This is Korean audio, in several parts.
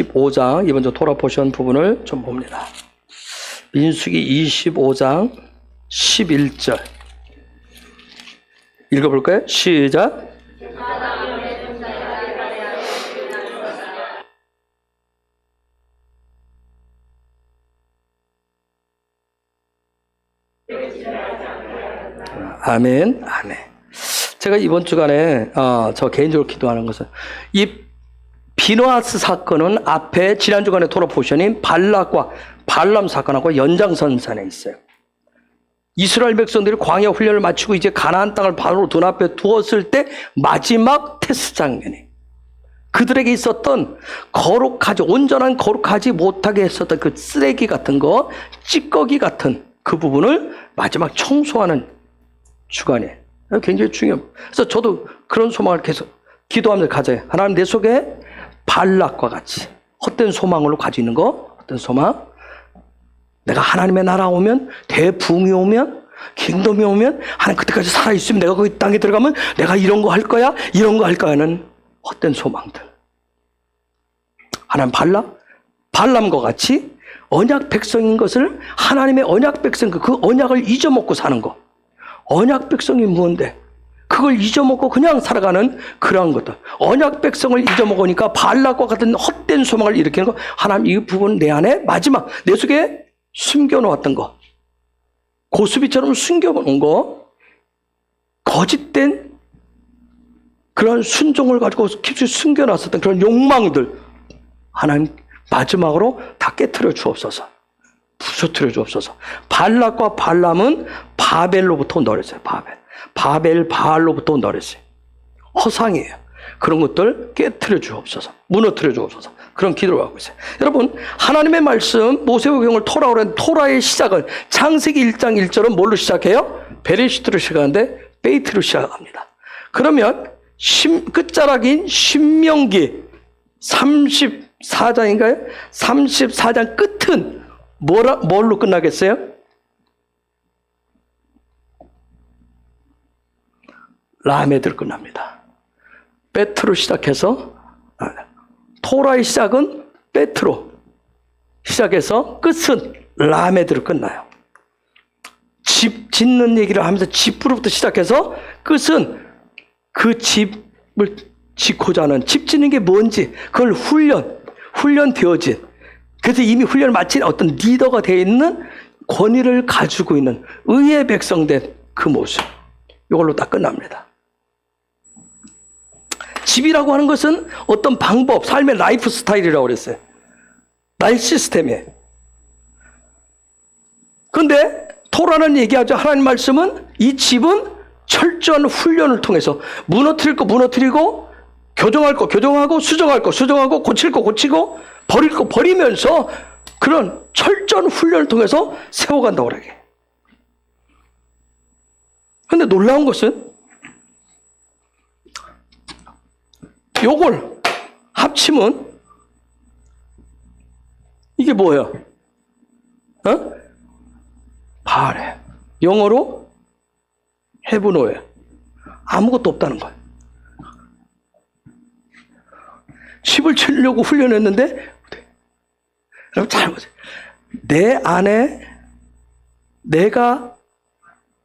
25장 이번 주 토라 포션 부분을 좀 봅니다. 민수기 25장 11절 읽어볼까요? 시작. 아멘, 아멘. 제가 이번 주간에 저 개인적으로 기도하는 것은 이 비누아스 사건은 앞에 지난 주간에 토라 포션인 발락과 발람 사건하고 연장선상에 있어요. 이스라엘 백성들이 광야 훈련을 마치고 이제 가나안 땅을 바로 눈앞에 두었을 때 마지막 테스트 장면이 그들에게 있었던 온전한 거룩하지 못하게 했었던 그 쓰레기 같은 거, 찌꺼기 같은 그 부분을 마지막 청소하는 주간에 굉장히 중요해요. 그래서 저도 그런 소망을 계속 기도하면서 가져요. 하나님 내 속에 발락과 같이 헛된 소망으로 가지고 있는 거, 헛된 소망. 내가 하나님의 나라 오면, 대부흥이 오면, 킹덤이 오면, 하나님 그때까지 살아있으면 내가 거기 땅에 들어가면 내가 이런 거 할 거야, 이런 거 할 거야 하는 헛된 소망들. 하나님 발람과 같이 언약 백성인 것을 하나님의 언약 백성, 그 언약을 잊어먹고 사는 거. 언약 백성이 뭔데? 그걸 잊어먹고 그냥 살아가는 그러한 것들. 언약 백성을 잊어먹으니까 발락과 같은 헛된 소망을 일으키는 거. 하나님 이 부분 내 안에 마지막 내 속에 숨겨놓았던 거. 고수비처럼 숨겨놓은 거. 거짓된 그런 순종을 가지고 깊이 숨겨놨었던 그런 욕망들. 하나님 마지막으로 다 깨트려 주옵소서. 부서뜨려 주옵소서. 발락과 발람은 바벨로부터 온다 그랬어요. 바알로부터 온다 그랬어요. 허상이에요. 그런 것들 깨트려 주옵소서. 무너뜨려 주옵소서. 그런 기도를 하고 있어요. 여러분, 하나님의 말씀, 모세오경을 토라고 하는 토라의 시작을 창세기 1장 1절은 뭘로 시작해요? 베레시트로 시작하는데 베이트로 시작합니다. 그러면 끝자락인 신명기 34장인가요? 34장 끝은 뭘로 끝나겠어요? 라메드로 끝납니다. 베트로 시작해서 토라의 시작은 베트로 시작해서 끝은 라메드로 끝나요. 집 짓는 얘기를 하면서 집으로부터 시작해서 끝은 그 집을 짓고자 하는 집 짓는 게 뭔지 그걸 훈련되어진 그래서 이미 훈련을 마친 어떤 리더가 되어 있는 권위를 가지고 있는 의의 백성된 그 모습. 이걸로 딱 끝납니다. 집이라고 하는 것은 어떤 방법, 삶의 라이프 스타일이라고 그랬어요. 라이프 시스템이에요. 그런데 토라는 얘기하죠. 하나님 말씀은 이 집은 철저한 훈련을 통해서 무너뜨릴 거 무너뜨리고 교정할 거 교정하고 수정할 거 수정하고 고칠 거 고치고 버릴 거 버리면서 그런 철저한 훈련을 통해서 세워간다고 그러게. 그런데 놀라운 것은 요걸 합치면 이게 뭐예요? 바알에 영어로 헤브노에 아무것도 없다는 거예요. 집을 치려고 훈련했는데 여러분 잘 보세요. 내 안에 내가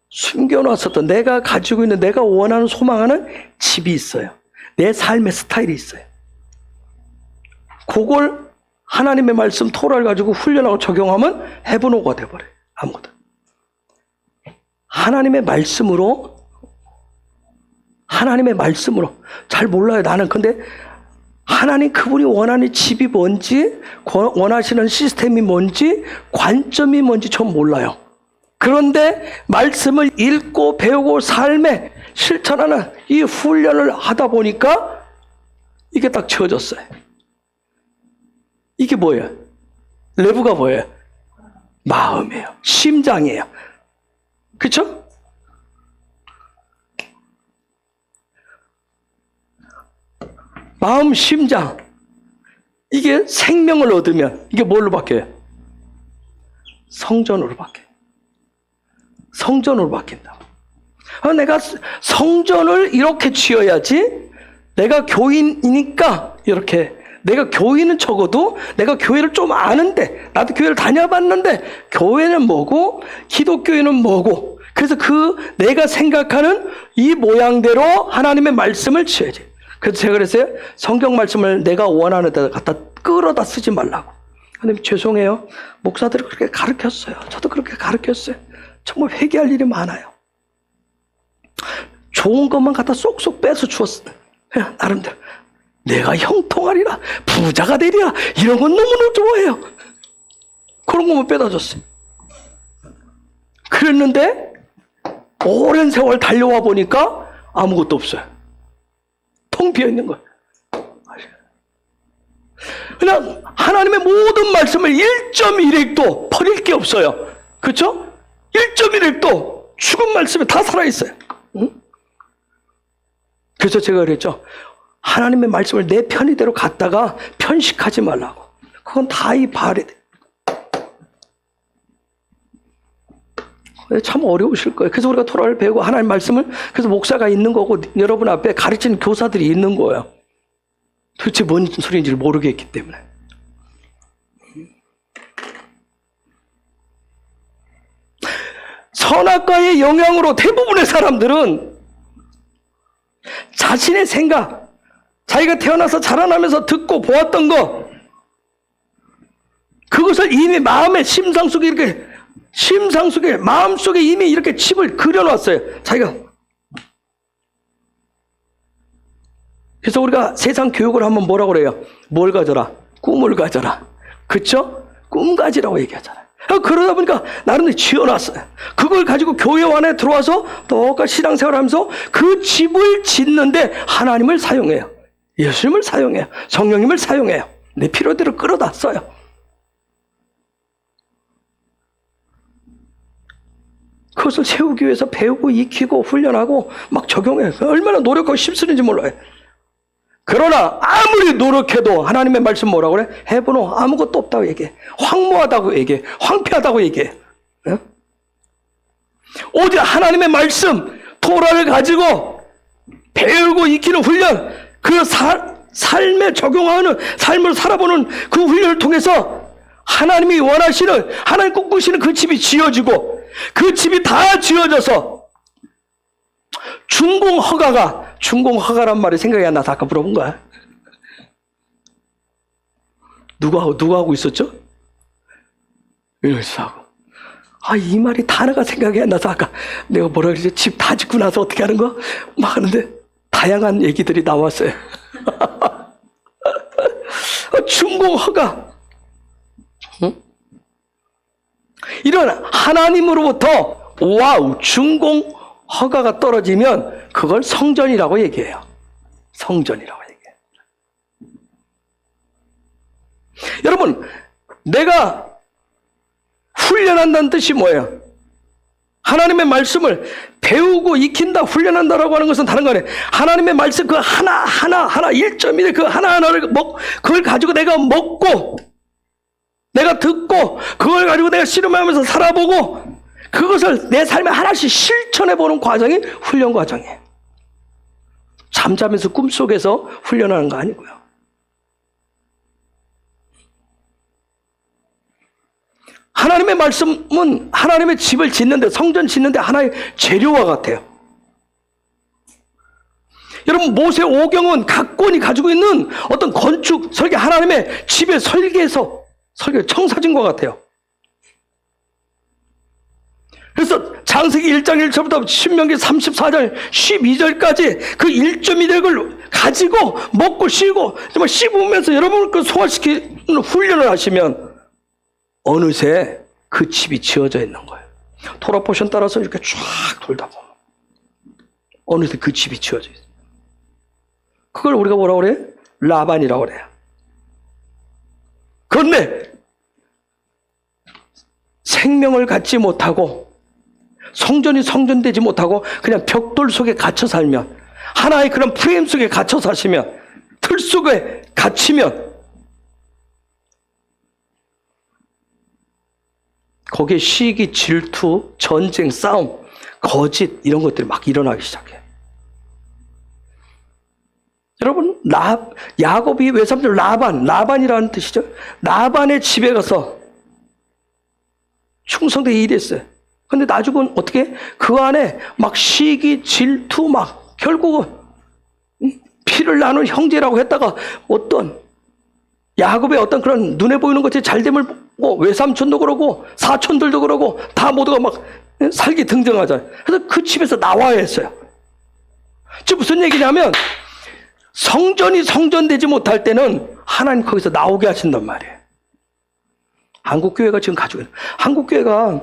숨겨놨었던 내가 가지고 있는 내가 원하는 소망하는 집이 있어요. 내 삶의 스타일이 있어요. 그걸 하나님의 말씀 토라를 가지고 훈련하고 적용하면 헤브노가 돼버려요. 아무것도. 하나님의 말씀으로 잘 몰라요. 나는 근데 하나님 그분이 원하는 집이 뭔지 원하시는 시스템이 뭔지 관점이 뭔지 전 몰라요. 그런데 말씀을 읽고 배우고 삶에 실천하는 이 훈련을 하다 보니까 이게 딱 채워졌어요. 이게 뭐예요? 내부가 뭐예요? 마음이에요. 심장이에요. 그렇죠? 마음, 심장. 이게 생명을 얻으면 이게 뭘로 바뀌어요? 성전으로 바뀌어요. 성전으로 바뀐다. 내가 성전을 이렇게 지어야지 내가 교인이니까 이렇게 내가 교인은 적어도 내가 교회를 좀 아는데, 나도 교회를 다녀봤는데 교회는 뭐고 기독교회는 뭐고, 그래서 내가 생각하는 이 모양대로 하나님의 말씀을 취해야지. 그래서 제가 그랬어요. 성경 말씀을 내가 원하는 데 갖다 끌어다 쓰지 말라고. 하나님 죄송해요. 목사들이 그렇게 가르쳤어요. 저도 그렇게 가르쳤어요. 정말 회개할 일이 많아요. 좋은 것만 갖다 쏙쏙 빼서 주었어요. 나름대로 내가 형통하리라, 부자가 되리라, 이런 건 너무너무 좋아해요. 그런 것만 빼다 줬어요. 그랬는데 오랜 세월 달려와 보니까 아무것도 없어요. 텅 비어 있는 거예요. 그냥 하나님의 모든 말씀을 1.1핵도 버릴 게 없어요. 그렇죠? 1.1핵도 죽은 말씀이 다 살아있어요. 응? 그래서 제가 그랬죠. 하나님의 말씀을 내 편의대로 갖다가 편식하지 말라고. 그건 다 이 발이 돼. 참 어려우실 거예요. 그래서 우리가 토라를 배우고 하나님 말씀을, 그래서 목사가 있는 거고 여러분 앞에 가르치는 교사들이 있는 거예요. 도대체 뭔 소리인지를 모르겠기 때문에. 선악과의 영향으로 대부분의 사람들은 자신의 생각, 자기가 태어나서 자라나면서 듣고 보았던 거, 그것을 이미 마음의 심상 속에 이렇게, 심상 속에, 마음 속에 이미 이렇게 칩을 그려놨어요. 자기가. 그래서 우리가 세상 교육을 하면 뭐라고 그래요? 뭘 가져라? 꿈을 가져라. 그쵸? 꿈 가지라고 얘기하잖아요. 그러다 보니까 나름대로 지어놨어요. 그걸 가지고 교회 안에 들어와서 똑같이 신앙생활을 하면서 그 집을 짓는데 하나님을 사용해요. 예수님을 사용해요. 성령님을 사용해요. 내 필요대로 끌어다 써요. 그것을 세우기 위해서 배우고 익히고 훈련하고 막 적용해요. 얼마나 노력하고 힘쓰는지 몰라요. 그러나 아무리 노력해도 하나님의 말씀 뭐라고 그래? 해보노 아무것도 없다고 얘기해. 황무하다고 얘기해. 황폐하다고 얘기해. 네? 오직 하나님의 말씀 토라를 가지고 배우고 익히는 훈련, 그 삶에 적용하는, 삶을 살아보는 그 훈련을 통해서 하나님이 원하시는, 하나님 꿈꾸시는 그 집이 지어지고, 그 집이 다 지어져서 중공허가란 말이 생각이 안 나서 아까 물어본 거야. 누가 하고 있었죠? 이러면서 하고. 이 말이 단어가 생각이 안 나서 아까 내가 뭐라 그러지? 집 다 짓고 나서 어떻게 하는 거? 막 하는데 다양한 얘기들이 나왔어요. 중공허가. 응? 이런 하나님으로부터 중공허가가 떨어지면 그걸 성전이라고 얘기해요. 성전이라고 얘기해요. 여러분, 내가 훈련한다는 뜻이 뭐예요? 하나님의 말씀을 배우고 익힌다, 훈련한다라고 하는 것은 다른 거 아니에요. 하나님의 말씀 그 하나 1.1의 그 하나하나를 그걸 가지고 내가 먹고, 내가 듣고, 그걸 가지고 내가 씨름하면서 살아보고, 그것을 내 삶에 하나씩 실천해보는 과정이 훈련 과정이에요. 잠자면서 꿈속에서 훈련하는 거 아니고요. 하나님의 말씀은 하나님의 집을 짓는데, 성전 짓는데 하나의 재료와 같아요. 여러분, 모세 오경은 각 권이 가지고 있는 어떤 건축, 설계, 하나님의 집의 설계, 청사진과 같아요. 그래서 창세기 1장 1절부터 신명기 34장 12절까지 그 1.1획을 가지고 먹고 쉬고 정말 씹으면서 여러분을 그 소화시키는 훈련을 하시면 어느새 그 집이 지어져 있는 거예요. 토라 포션 따라서 이렇게 쫙 돌다 보면 어느새 그 집이 지어져 있어요. 그걸 우리가 뭐라고 그래요? 라반이라고 그래요. 그런데 생명을 갖지 못하고 성전이 성전되지 못하고 그냥 벽돌 속에 갇혀 살면, 하나의 그런 프레임 속에 갇혀 사시면, 틀 속에 갇히면 거기에 시기, 질투, 전쟁, 싸움, 거짓 이런 것들이 막 일어나기 시작해요. 여러분, 야곱이 외삼촌 라반이라는 뜻이죠. 라반의 집에 가서 충성되게 일했어요. 근데 나중은 어떻게? 그 안에 막 시기, 질투, 막 결국은 피를 나눈 형제라고 했다가 어떤 야곱의 어떤 그런 눈에 보이는 것이 잘됨을 보고 외삼촌도 그러고 사촌들도 그러고 다 모두가 막 살기 등등하잖아요. 그래서 그 집에서 나와야 했어요. 지금 무슨 얘기냐면 성전이 성전되지 못할 때는 하나님 거기서 나오게 하신단 말이에요. 한국교회가 지금 가지고 있는 한국교회가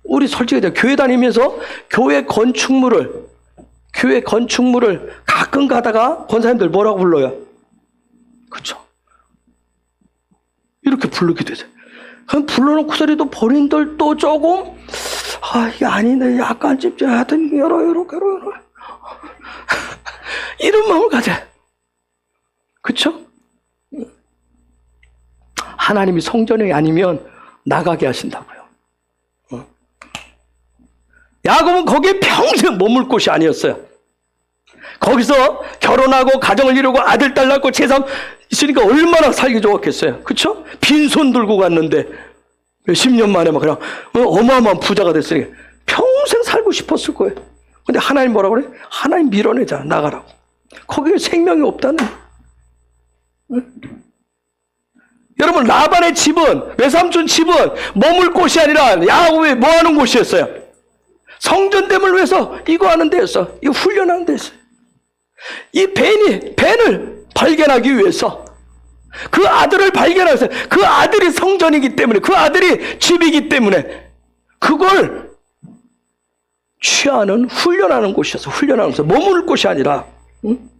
우리 솔직히 교회 다니면서 교회 건축물을 가끔 가다가 권사님들 뭐라고 불러요? 그렇죠? 이렇게 부르게 되죠. 그럼 불러놓고서라도 본인들도 조금 이게 아니네 약간 찝찝 하여튼 열어 이런 마음을 가져. 그렇죠? 하나님이 성전이 아니면 나가게 하신다고요. 야곱은 거기에 평생 머물 곳이 아니었어요. 거기서 결혼하고 가정을 이루고 아들 딸 낳고 재산 있으니까 얼마나 살기 좋았겠어요. 그렇죠? 빈손 들고 갔는데 몇십 년 만에 막 그냥 어마어마한 부자가 됐으니 평생 살고 싶었을 거예요. 근데 하나님 뭐라고 그래? 하나님 밀어내자 나가라고. 거기에 생명이 없다는. 여러분 라반의 집은 외삼촌 집은 머물 곳이 아니라 야곱이 뭐하는 곳이었어요? 성전됨을 위해서 이거 하는 데였어. 이거 훈련하는 데였어요. 이 벤을 발견하기 위해서 그 아들을 발견해서 그 아들이 성전이기 때문에 그 아들이 집이기 때문에 그걸 취하는 훈련하는 곳이었어. 훈련하는 곳. 머무를 곳이 아니라. 응?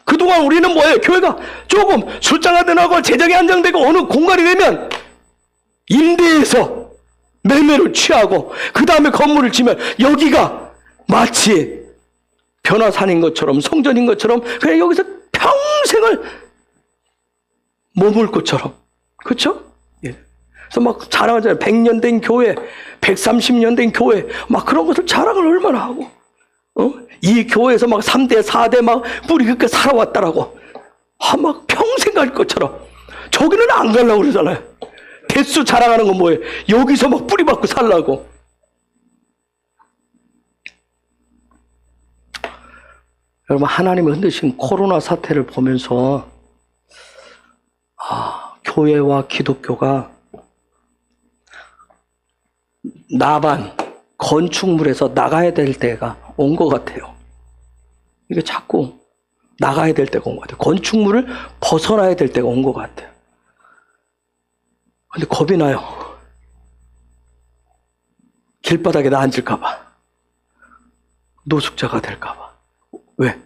그동안 우리는 뭐예요? 교회가 조금 숫자가 늘어나고 재정이 안정되고 어느 공간이 되면 임대해서 매매를 취하고 그 다음에 건물을 지면 여기가 마치 변화산인 것처럼 성전인 것처럼 그냥 여기서 평생을 머물 것처럼. 그렇죠? 예. 그래서 막 자랑하잖아요. 100년 된 교회, 130년 된 교회 막 그런 것을 자랑을 얼마나 하고 이 교회에서 막 3대 4대 막 뿌리 그렇게 살아왔다라고 막 평생 갈 것처럼. 저기는 안 가려고 그러잖아요. 대수 자랑하는 건 뭐예요? 여기서 막 뿌리 받고 살라고. 여러분 하나님이 흔드신 코로나 사태를 보면서 교회와 기독교가 나반 건축물에서 나가야 될 때가 온 것 같아요. 이게 자꾸 나가야 될 때가 온 것 같아요. 건축물을 벗어나야 될 때가 온 것 같아요. 근데 겁이 나요. 길바닥에 나 앉을까봐. 노숙자가 될까봐. 왜?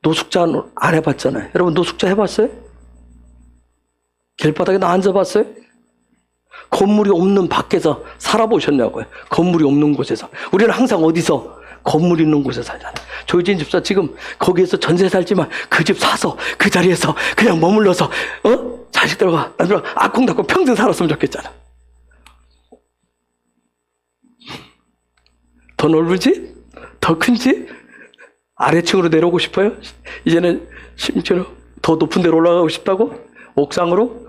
노숙자는 안 해봤잖아요. 여러분 노숙자 해봤어요? 길바닥에 나 앉아봤어요? 건물이 없는 밖에서 살아보셨냐고요. 건물이 없는 곳에서. 우리는 항상 어디서? 건물 있는 곳에 살잖아요. 조희진 집사 지금 거기에서 전세 살지만 그 집 사서 그 자리에서 그냥 머물러서 자식들과 나중에 아콩닫고 평생 살았으면 좋겠잖아. 더 넓은지? 더 큰지? 아래층으로 내려오고 싶어요? 이제는 심지어 더 높은 데로 올라가고 싶다고? 옥상으로?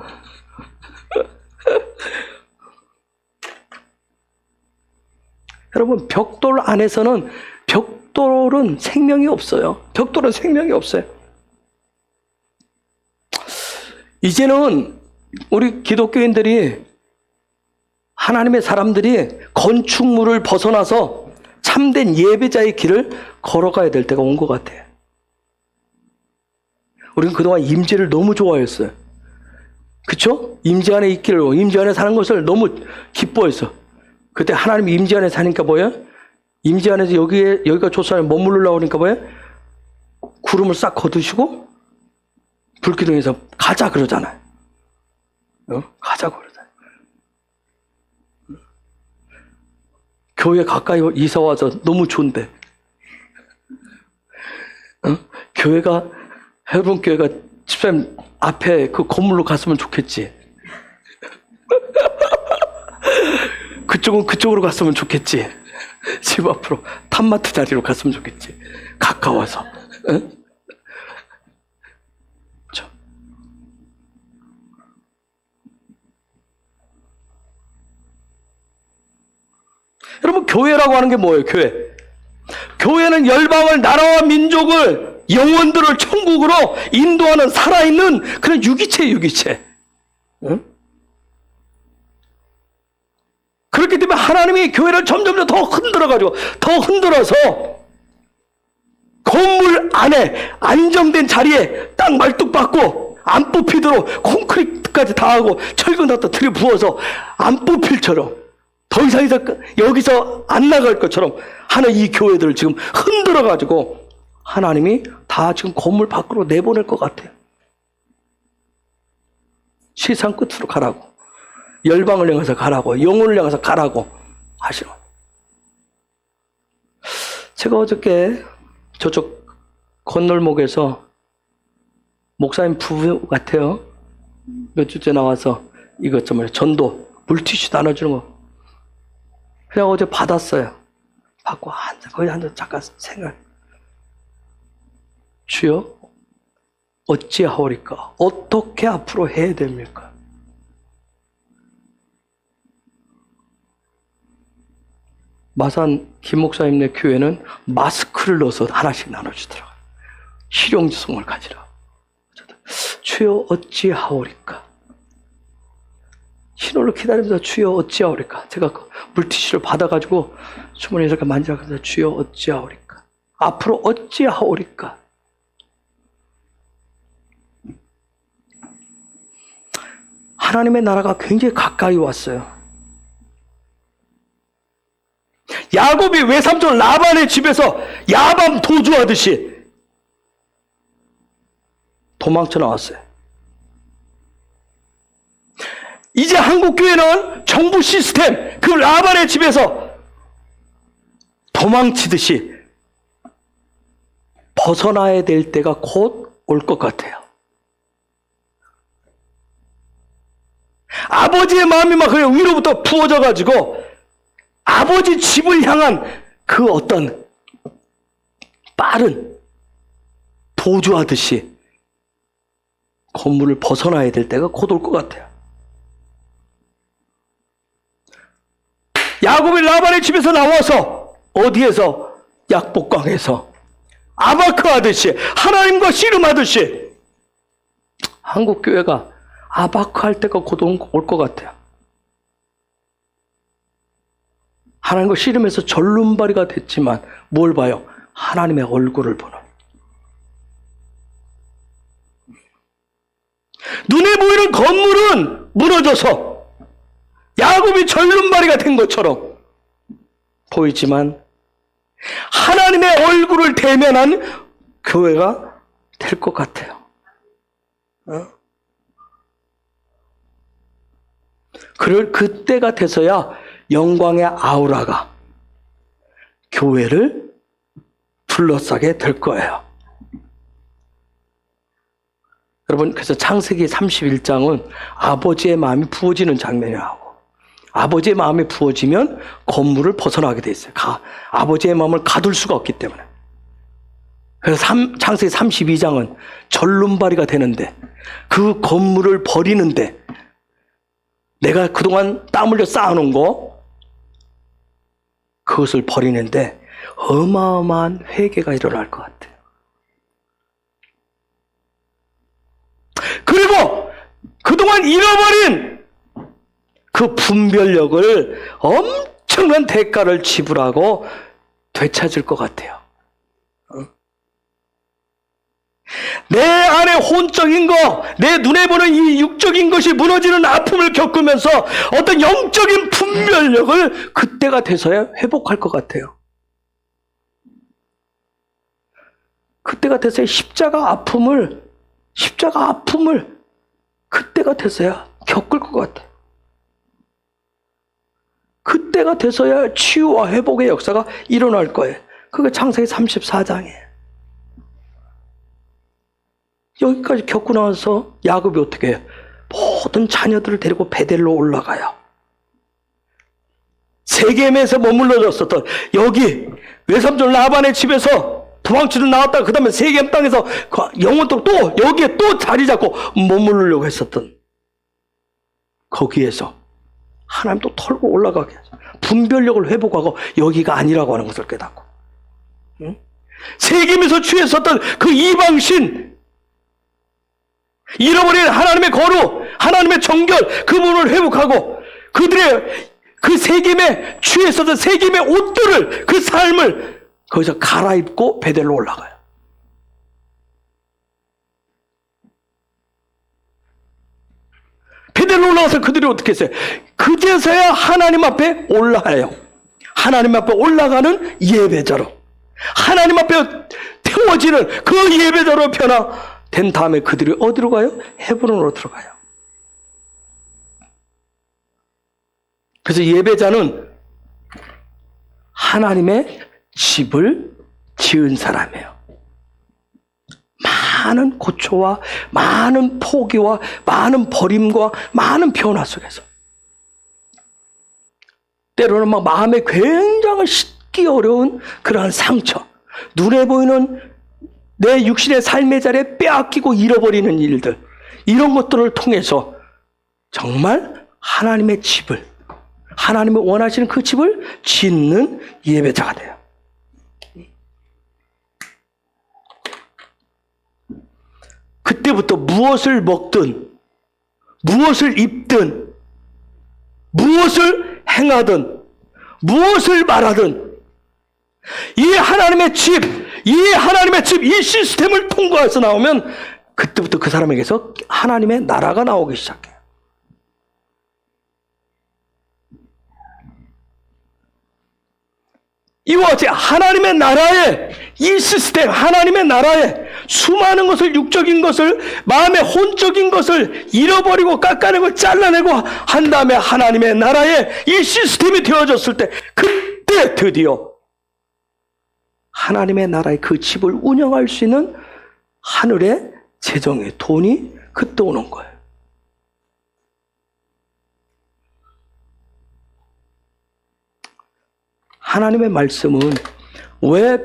여러분 벽돌 안에서는 벽돌은 생명이 없어요. 벽돌은 생명이 없어요. 이제는 우리 기독교인들이 하나님의 사람들이 건축물을 벗어나서 참된 예배자의 길을 걸어가야 될 때가 온 것 같아요. 우리는 그동안 임재를 너무 좋아했어요. 그쵸? 임재 안에 있기를, 임재 안에 사는 것을 너무 기뻐했어. 그때 하나님 임재 안에 사니까 뭐야? 임재 안에서 여기가 조선에 머무르려고 하니까 뭐야? 구름을 싹 거두시고 불기둥에서 가자 그러잖아요. 가자고 그러잖아요. 교회 가까이 이사 와서 너무 좋은데. 교회가 여러분 교회가 집사님 앞에 그 건물로 갔으면 좋겠지. 그쪽은 그쪽으로 갔으면 좋겠지. 집 앞으로 탑마트 자리로 갔으면 좋겠지. 가까워서. 응? 여러분, 교회라고 하는 게 뭐예요? 교회는 열방을, 나라와 민족을, 영혼들을 천국으로 인도하는 살아있는 그런 유기체. 응? 그렇기 때문에 하나님이 교회를 점점 더 흔들어서 건물 안에 안정된 자리에 딱 말뚝박고 안 뽑히도록 콘크리트까지 다 하고 철근 갖다 들여부어서 안 뽑힐처럼 더 이상 여기서 안 나갈 것처럼 하는 이 교회들을 지금 흔들어가지고 하나님이 다 지금 건물 밖으로 내보낼 것 같아요. 세상 끝으로 가라고, 열방을 향해서 가라고, 영혼을 향해서 가라고 하시는. 제가 어저께 저쪽 건널목에서 목사님 부부 같아요. 몇 주째 나와서 이것 좀 전도 물티슈 나눠주는 거 그냥 어제 받았어요. 받고 거기 앉아 잠깐 생각. 주여, 어찌하오리까? 어떻게 앞으로 해야 됩니까? 마산 김 목사님네 교회는 마스크를 넣어서 하나씩 나눠주더라고요. 실용성을 가지라. 주여, 어찌하오리까? 신호를 기다리면서 주여, 어찌하오리까? 제가 그 물티슈를 받아가지고 주머니에 이렇게 만져가면서 주여, 어찌하오리까? 앞으로 어찌하오리까? 하나님의 나라가 굉장히 가까이 왔어요. 야곱이 외삼촌 라반의 집에서 야밤 도주하듯이 도망쳐 나왔어요. 이제 한국교회는 정부 시스템, 그 라반의 집에서 도망치듯이 벗어나야 될 때가 곧 올 것 같아요. 아버지의 마음이 막 그냥 위로부터 부어져가지고 아버지 집을 향한 그 어떤 빠른 도주하듯이 건물을 벗어나야 될 때가 곧 올 것 같아요. 야곱이 라반의 집에서 나와서 어디에서? 약복강에서 아바크 하듯이, 하나님과 씨름하듯이 한국교회가 아바크 할 때가 곧 올 것 같아요. 하나님과 씨름해서 절름발이가 됐지만 뭘 봐요? 하나님의 얼굴을 보는. 눈에 보이는 건물은 무너져서 야곱이 절름발이가 된 것처럼 보이지만 하나님의 얼굴을 대면한 교회가 될 것 같아요. 그때가 돼서야 영광의 아우라가 교회를 둘러싸게 될 거예요. 여러분, 그래서 창세기 31장은 아버지의 마음이 부어지는 장면이라고. 아버지의 마음이 부어지면 건물을 벗어나게 돼 있어요. 아버지의 마음을 가둘 수가 없기 때문에. 그래서 창세기 32장은 절름발이가 되는데, 그 건물을 버리는데, 내가 그동안 땀 흘려 쌓아놓은 거, 그것을 버리는데 어마어마한 회개가 일어날 것 같아요. 그리고 그동안 잃어버린 그 분별력을 엄청난 대가를 지불하고 되찾을 것 같아요. 내 안에 혼적인 거, 내 눈에 보는 이 육적인 것이 무너지는 아픔을 겪으면서 어떤 영적인 분별력을 그때가 돼서야 회복할 것 같아요. 그때가 돼서야 십자가 아픔을 그때가 돼서야 겪을 것 같아요. 그때가 돼서야 치유와 회복의 역사가 일어날 거예요. 그게 창세기 34장이에요. 여기까지 겪고 나서 야곱이 어떻게 해요? 모든 자녀들을 데리고 베델로 올라가요. 세겜에서 머물러졌었던 여기 외삼촌 라반의 집에서 도망치러 나왔다가 그 다음에 세겜 땅에서 영원토록 또 여기에 또 자리 잡고 머무르려고 했었던 거기에서 하나님 또 털고 올라가게 하죠. 분별력을 회복하고 여기가 아니라고 하는 것을 깨닫고. 응? 새김에서 취했었던 그 이방신, 잃어버린 하나님의 거룩, 하나님의 정결, 그 부분을 회복하고 그들의 그 새김에 취했었던 새김의 옷들을, 그 삶을 거기서 갈아입고 베델로 올라가요. 베델로 올라가서 그들이 어떻게 했어요? 그제서야 하나님 앞에 올라가요. 하나님 앞에 올라가는 예배자로, 하나님 앞에 태워지는 그 예배자로 변화된 다음에 그들이 어디로 가요? 헤브론으로 들어가요. 그래서 예배자는 하나님의 집을 지은 사람이에요. 많은 고초와 많은 포기와 많은 버림과 많은 변화 속에서 때로는 막 마음에 굉장히 씻기 어려운 그러한 상처, 눈에 보이는 내 육신의 삶의 자리에 빼앗기고 잃어버리는 일들, 이런 것들을 통해서 정말 하나님의 집을, 하나님이 원하시는 그 집을 짓는 예배자가 돼요. 그때부터 무엇을 먹든, 무엇을 입든, 무엇을 행하든, 무엇을 말하든, 이 하나님의 집, 이 시스템을 통과해서 나오면 그때부터 그 사람에게서 하나님의 나라가 나오기 시작해요. 이와 같이 하나님의 나라에, 이 시스템, 하나님의 나라에 수많은 것을, 육적인 것을, 마음의 혼적인 것을 잃어버리고 깎아내고 잘라내고 한 다음에 하나님의 나라에 이 시스템이 되어졌을 때, 그때 드디어 하나님의 나라의 그 집을 운영할 수 있는 하늘의 재정의 돈이 그때 오는 거예요. 하나님의 말씀은 왜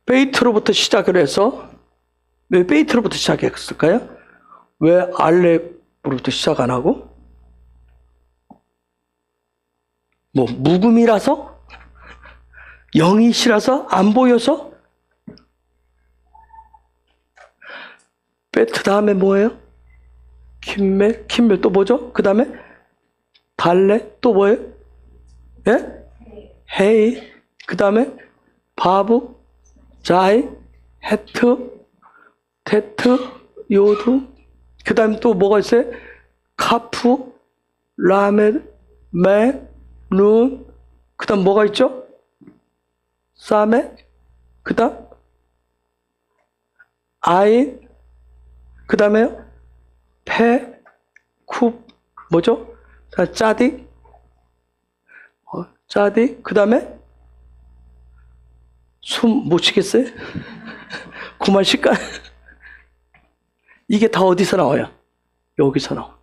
베이트로부터 시작을 해서, 왜 베이트로부터 시작했을까요? 왜 알렙으로부터 시작 안 하고? 뭐 묵음이라서? 영이 싫어서? 안 보여서? 베트 다음에 뭐예요? 킴멜 또 뭐죠? 그 다음에 달레 또 뭐예요? 예? 헤이, 그 다음에 바브, 자이, 헤트, 테트, 요드, 그 다음에 또 뭐가 있어요? 카프, 라멘, 메, 룬, 그 다음 뭐가 있죠? 사메, 그 다음 아인, 그 다음에 페, 쿱, 뭐죠? 짜디, 짜디, 그 다음에 숨 못 쉬겠어요? 그만 쉴까? 이게 다 어디서 나와요? 여기서 나와.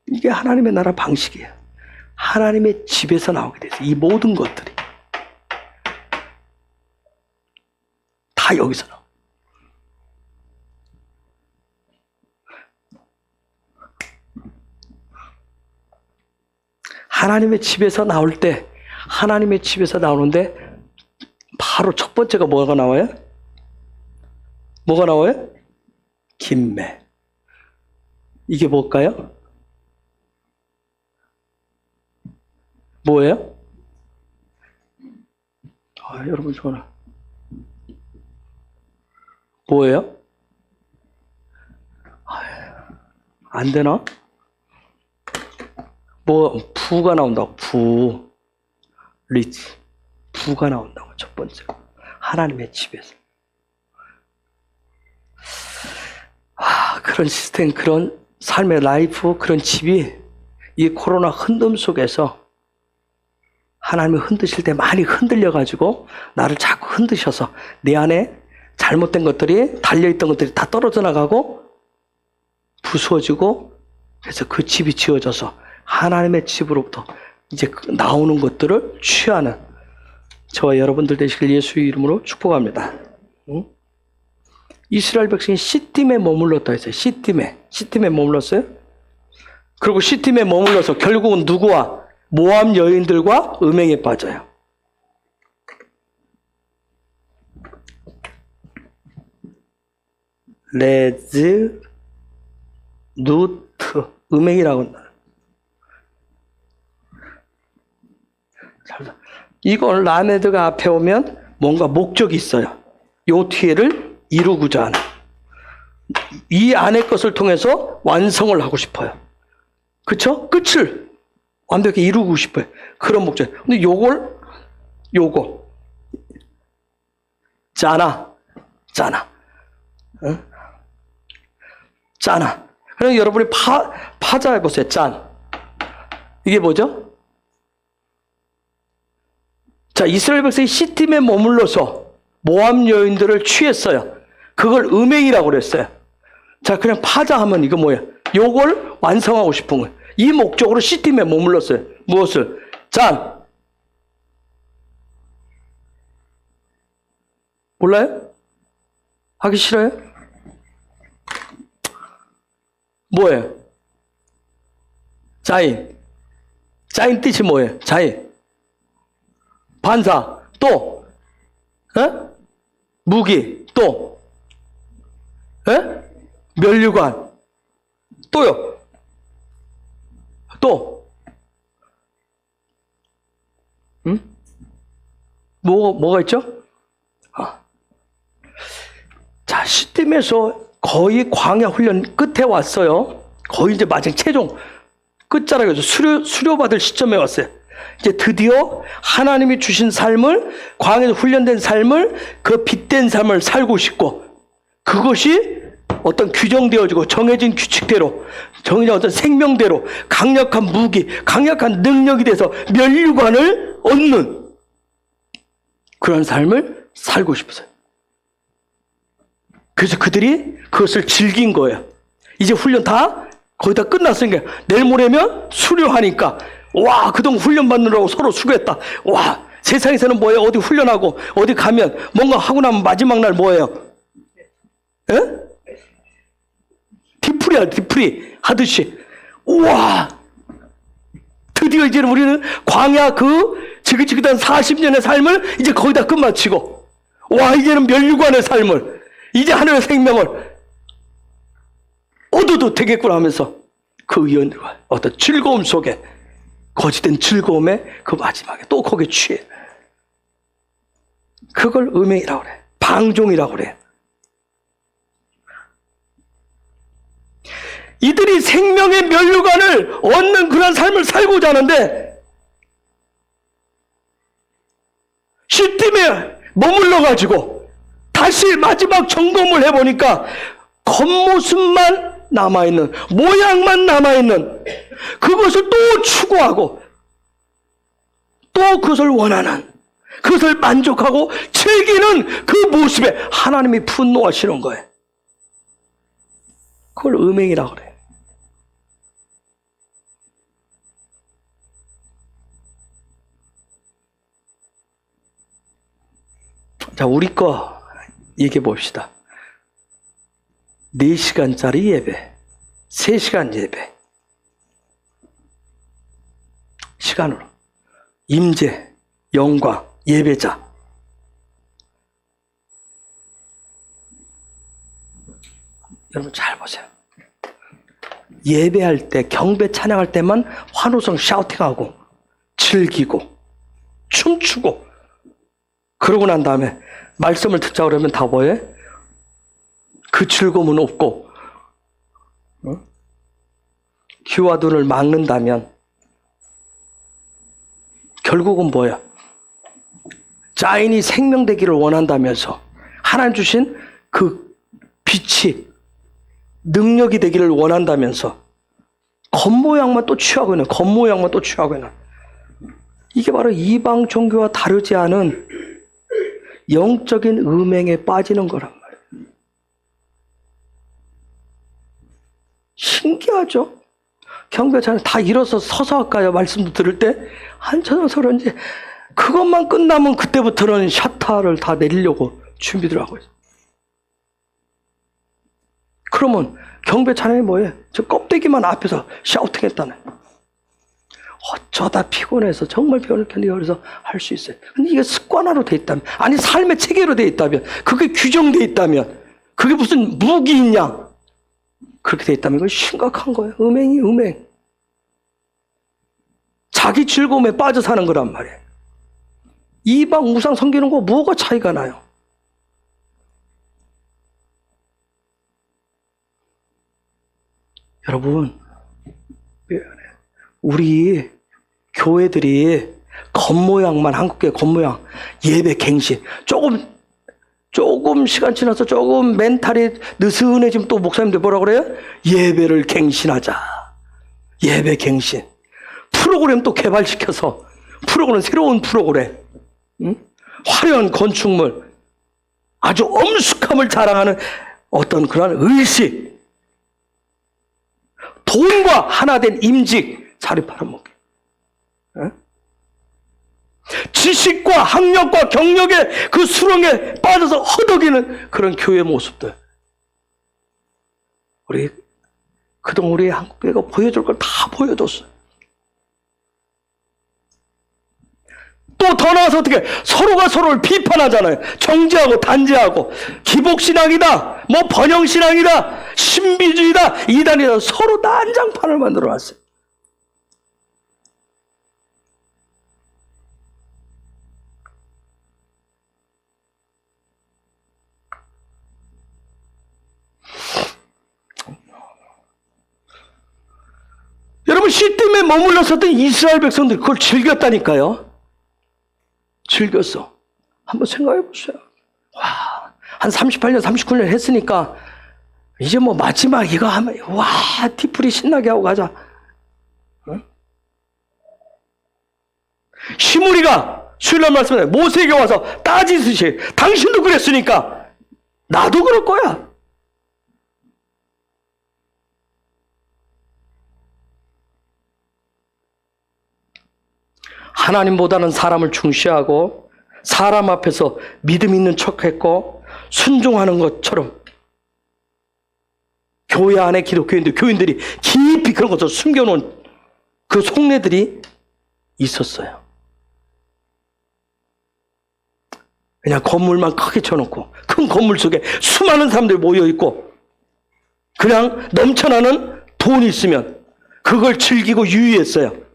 이게 하나님의 나라 방식이에요. 하나님의 집에서 나오게 돼서 이 모든 것들이 다 여기서 나와. 하나님의 집에서 나올 때, 하나님의 집에서 나오는데 바로 첫 번째가 뭐가 나와요? 뭐가 나와요? 김매. 이게 뭘까요? 뭐예요? 여러분 좋아라. 뭐예요? 안 되나? 뭐 부가 나온다고. 부 리치, 부가 나온다고. 첫 번째 하나님의 집에서. 그런 시스템, 그런 삶의 라이프, 그런 집이 이 코로나 흔듦 속에서 하나님이 흔드실 때 많이 흔들려가지고 나를 자꾸 흔드셔서 내 안에 잘못된 것들이, 달려있던 것들이 다 떨어져 나가고 부수어지고, 그래서 그 집이 지어져서 하나님의 집으로부터 이제 나오는 것들을 취하는 저와 여러분들 되시길 예수의 이름으로 축복합니다. 이스라엘 백성이 시딤에 머물렀다 했어요. 시딤에 머물렀어요. 그리고 시팀에 머물러서 결국은 누구와? 모압 여인들과 음행에 빠져요. 레즈, 누트, 음행이라고 한다. 이걸 라메드가 앞에 오면 뭔가 목적이 있어요. 요 뒤에를 이루고자 하는. 이 안의 것을 통해서 완성을 하고 싶어요. 그쵸? 끝을 완벽히 이루고 싶어요. 그런 목적. 근데 요거. 짜나. 응? 짜나. 그럼 여러분이 파자 해보세요. 짠. 이게 뭐죠? 자, 이스라엘 백성이 시팀에 머물러서 모압 여인들을 취했어요. 그걸 음행이라고 그랬어요. 자, 그냥 파자 하면 이거 뭐예요? 요걸 완성하고 싶은 거예요. 이 목적으로 시팀에 머물렀어요. 무엇을? 짠. 몰라요? 하기 싫어요? 뭐예요? 자인. 자인 뜻이 뭐예요? 자인. 반사. 또. 에? 무기. 또. 에? 면류관. 또요. 또. 응? 뭐가 있죠? 자, 시팀에서 거의 광야 훈련 끝에 왔어요. 거의 이제 마지막 최종 끝자락에서 수료받을 시점에 왔어요. 이제 드디어 하나님이 주신 삶을, 광야에서 훈련된 삶을, 그 빛된 삶을 살고 싶고, 그것이 어떤 규정되어지고 정해진 규칙대로, 정해진 어떤 생명대로 강력한 무기, 강력한 능력이 돼서 면류관을 얻는 그런 삶을 살고 싶었어요. 그래서 그들이 그것을 즐긴 거예요. 이제 훈련 거의 다 끝났으니까 내일 모레면 수료하니까, 와, 그동안 훈련 받느라고 서로 수고했다. 와, 세상에서는 뭐예요? 어디 훈련하고 어디 가면 뭔가 하고 나면 마지막 날 뭐예요? 에? 디프리 하듯이. 우와, 드디어 이제 우리는 광야 그 지긋지긋한 40년의 삶을 이제 거의 다 끝마치고, 와, 이제는 면류관의 삶을, 이제 하늘의 생명을 얻어도 되겠구나 하면서 그 의원들과 어떤 즐거움 속에, 거짓된 즐거움의 그 마지막에 또 거기에 취해. 그걸 음행이라고 그래. 방종이라고 그래. 이들이 생명의 면류관을 얻는 그런 삶을 살고자 하는데, 시팀에 머물러가지고 다시 마지막 점검을 해보니까 겉모습만 남아있는, 모양만 남아있는, 그것을 또 추구하고 또 그것을 원하는, 그것을 만족하고 즐기는 그 모습에 하나님이 분노하시는 거예요. 그걸 음행이라고 그래요. 자, 우리 거 얘기해 봅시다. 4시간짜리 예배, 3시간 예배. 시간으로. 임재, 영광, 예배자. 여러분 잘 보세요. 예배할 때, 경배 찬양할 때만 환호성 샤우팅하고 즐기고 춤추고, 그러고 난 다음에 말씀을 듣자 그러면 다 뭐해? 그 즐거움은 없고, 귀와 눈을 막는다면 결국은 뭐야? 자인이 생명되기를 원한다면서 하나님 주신 그 빛이 능력이 되기를 원한다면서 겉모양만 또 취하고 있는, 겉모양만 또 취하고 있는, 이게 바로 이방 종교와 다르지 않은 영적인 음행에 빠지는 거란 말이에요. 신기하죠? 경배차는 다 일어서 서서 할까요? 말씀도 들을 때 앉아서 그런지 그것만 끝나면 그때부터는 샤타를 다 내리려고 준비들 하고 있어요. 그러면 경배 찬양이 뭐예요? 저 껍데기만 앞에서 샤우팅했다네. 어쩌다 피곤해서 정말 피곤했겠는데 그래서 할 수 있어요. 근데 이게 습관화로 돼 있다면, 아니 삶의 체계로 돼 있다면, 그게 규정돼 있다면, 그게 무슨 무기이냐? 그렇게 돼 있다면 이건 심각한 거예요. 음행이 음행. 자기 즐거움에 빠져 사는 거란 말이에요. 이방 우상 섬기는 거 뭐가 차이가 나요? 여러분, 우리 교회들이 겉모양만, 한국교회 겉모양, 예배 갱신, 조금 시간 지나서 조금 멘탈이 느슨해지면 또 목사님들 뭐라 그래요? 예배를 갱신하자. 예배 갱신. 프로그램 또 개발시켜서, 프로그램, 새로운 프로그램, 응? 화려한 건축물, 아주 엄숙함을 자랑하는 어떤 그런 의식, 돈과 하나 된 임직, 자리 팔아먹기. 응? 지식과 학력과 경력의 그 수렁에 빠져서 허덕이는 그런 교회 모습들. 그동안 우리 한국교회가 보여줄 걸 다 보여줬어요. 또 더 나아서 어떻게 서로가 서로를 비판하잖아요. 정죄하고 단죄하고 기복신앙이다, 뭐 번영신앙이다, 신비주의다, 이단이다, 서로 난장판을 만들어놨어요. 여러분, 시딤에 머물러 섰던 이스라엘 백성들이 그걸 즐겼다니까요. 즐겼어. 한번 생각해 보세요. 와, 한 38년, 39년 했으니까 이제 뭐 마지막 이거 하면 와, 뒤풀이 신나게 하고 가자. 응? 시므리가 신랑 말씀에 모세에게 와서 따지듯이 당신도 그랬으니까 나도 그럴 거야. 하나님보다는 사람을 중시하고 사람 앞에서 믿음 있는 척했고 순종하는 것처럼 교회 안에 교인들이 깊이 그런 것을 숨겨놓은 그 속내들이 있었어요. 그냥 건물만 크게 쳐놓고 큰 건물 속에 수많은 사람들이 모여있고 그냥 넘쳐나는 돈이 있으면 그걸 즐기고 유의했어요.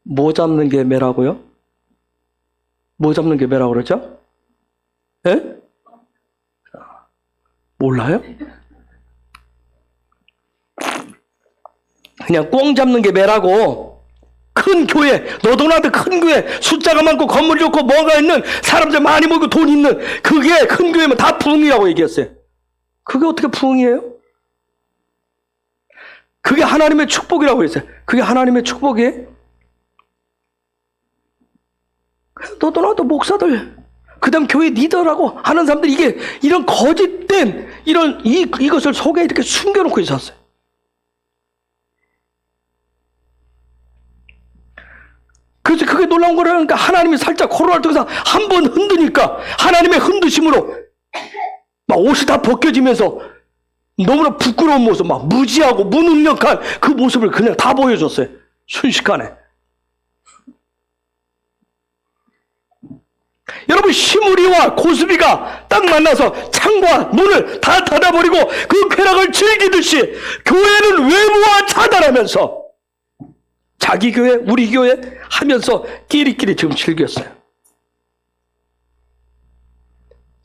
뭐 잡는 게 매라고요? 뭐 잡는 게 매라고 그러죠? 예? 몰라요? 그냥 꽁 잡는 게 매라고. 큰 교회, 너도나도 큰 교회, 숫자가 많고 건물 좋고 뭐가 있는 사람들 많이 모이고 돈 있는 그게 큰 교회면 다 부흥이라고 얘기했어요. 그게 어떻게 부흥이에요? 그게 하나님의 축복이라고 했어요. 그게 하나님의 축복이에요? 너도나도 목사들, 그 다음 교회 리더라고 하는 사람들이 이게 이런 거짓된 이것을 속에 이렇게 숨겨놓고 있었어요. 그래서 그게 놀라운 거라니까 하나님이 살짝 코로나를 통해서 한 번 흔드니까 하나님의 흔드심으로 막 옷이 다 벗겨지면서 너무나 부끄러운 모습, 막 무지하고 무능력한 그 모습을 그냥 다 보여줬어요. 순식간에. 여러분, 시므리와 고스비가 딱 만나서 창과 문을 다 닫아버리고 그 쾌락을 즐기듯이 교회는 외부와 차단하면서 자기 교회, 우리 교회 하면서 끼리끼리 지금 즐겼어요.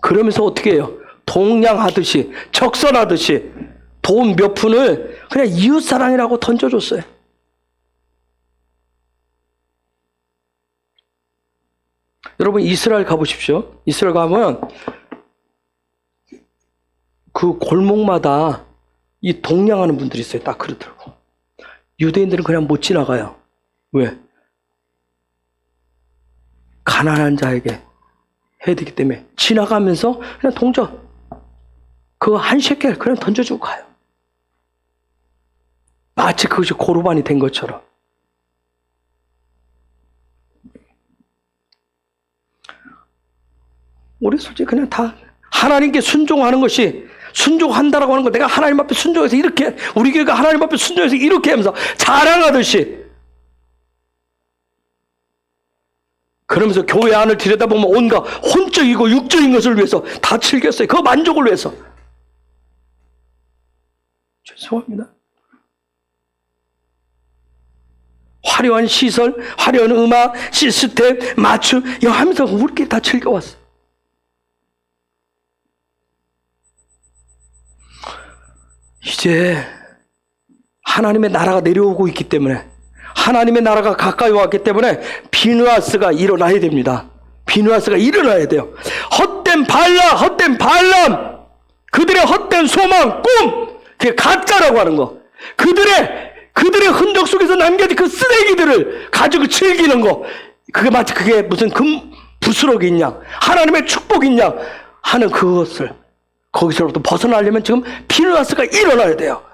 그러면서 어떻게 해요? 동냥하듯이, 적선하듯이 돈 몇 푼을 그냥 이웃사랑이라고 던져줬어요. 여러분, 이스라엘 가보십시오. 이스라엘 가면 그 골목마다 이 동냥하는 분들이 있어요. 딱 그릇 들고. 유대인들은 그냥 못 지나가요. 왜? 가난한 자에게 해야 되기 때문에 지나가면서 그냥 동전 그거 한 셰켈 그냥 던져주고 가요. 마치 그것이 고르반이 된 것처럼. 우리 솔직히 그냥 다 하나님께 순종하는 것이, 순종한다라고 하는 거, 내가 하나님 앞에 순종해서 이렇게, 우리 교회가 하나님 앞에 순종해서 이렇게 하면서 자랑하듯이, 그러면서 교회 안을 들여다보면 온갖 혼적이고 육적인 것을 위해서 다 즐겼어요. 그 만족을 위해서. 죄송합니다. 화려한 시설, 화려한 음악, 시스템, 맞춤, 이거 하면서 우리끼리 다 즐겨왔어. 이제 하나님의 나라가 내려오고 있기 때문에, 하나님의 나라가 가까이 왔기 때문에 비누아스가 일어나야 됩니다. 비누아스가 일어나야 돼요. 헛된 발람, 그들의 헛된 소망, 꿈, 그게 가짜라고 하는 거. 그들의 흔적 속에서 남겨진 그 쓰레기들을 가지고 즐기는 거. 그게 마치 그게 무슨 부스러기인 양, 하나님의 축복인 양 하는 그것을, 거기서부터 벗어나려면 지금 비누아스가 일어나야 돼요.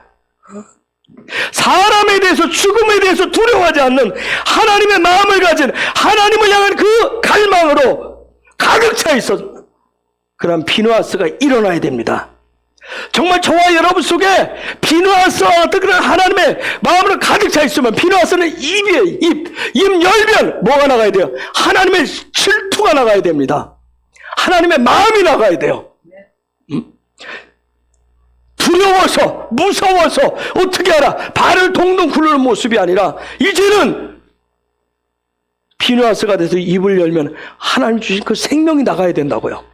사람에 대해서, 죽음에 대해서 두려워하지 않는 하나님의 마음을 가진, 하나님을 향한 그 갈망으로 가득 차 있어. 그런 비누아스가 일어나야 됩니다. 정말 저와 여러분 속에 비누아스와 어떤 그런 하나님의 마음으로 가득 차 있으면, 비누아스는 입 열면 뭐가 나가야 돼요? 하나님의 질투가 나가야 됩니다. 하나님의 마음이 나가야 돼요. 두려워서, 무서워서 어떻게 알아? 발을 동동 굴르는 모습이 아니라 이제는 비누아스가 돼서 입을 열면 하나님 주신 그 생명이 나가야 된다고요.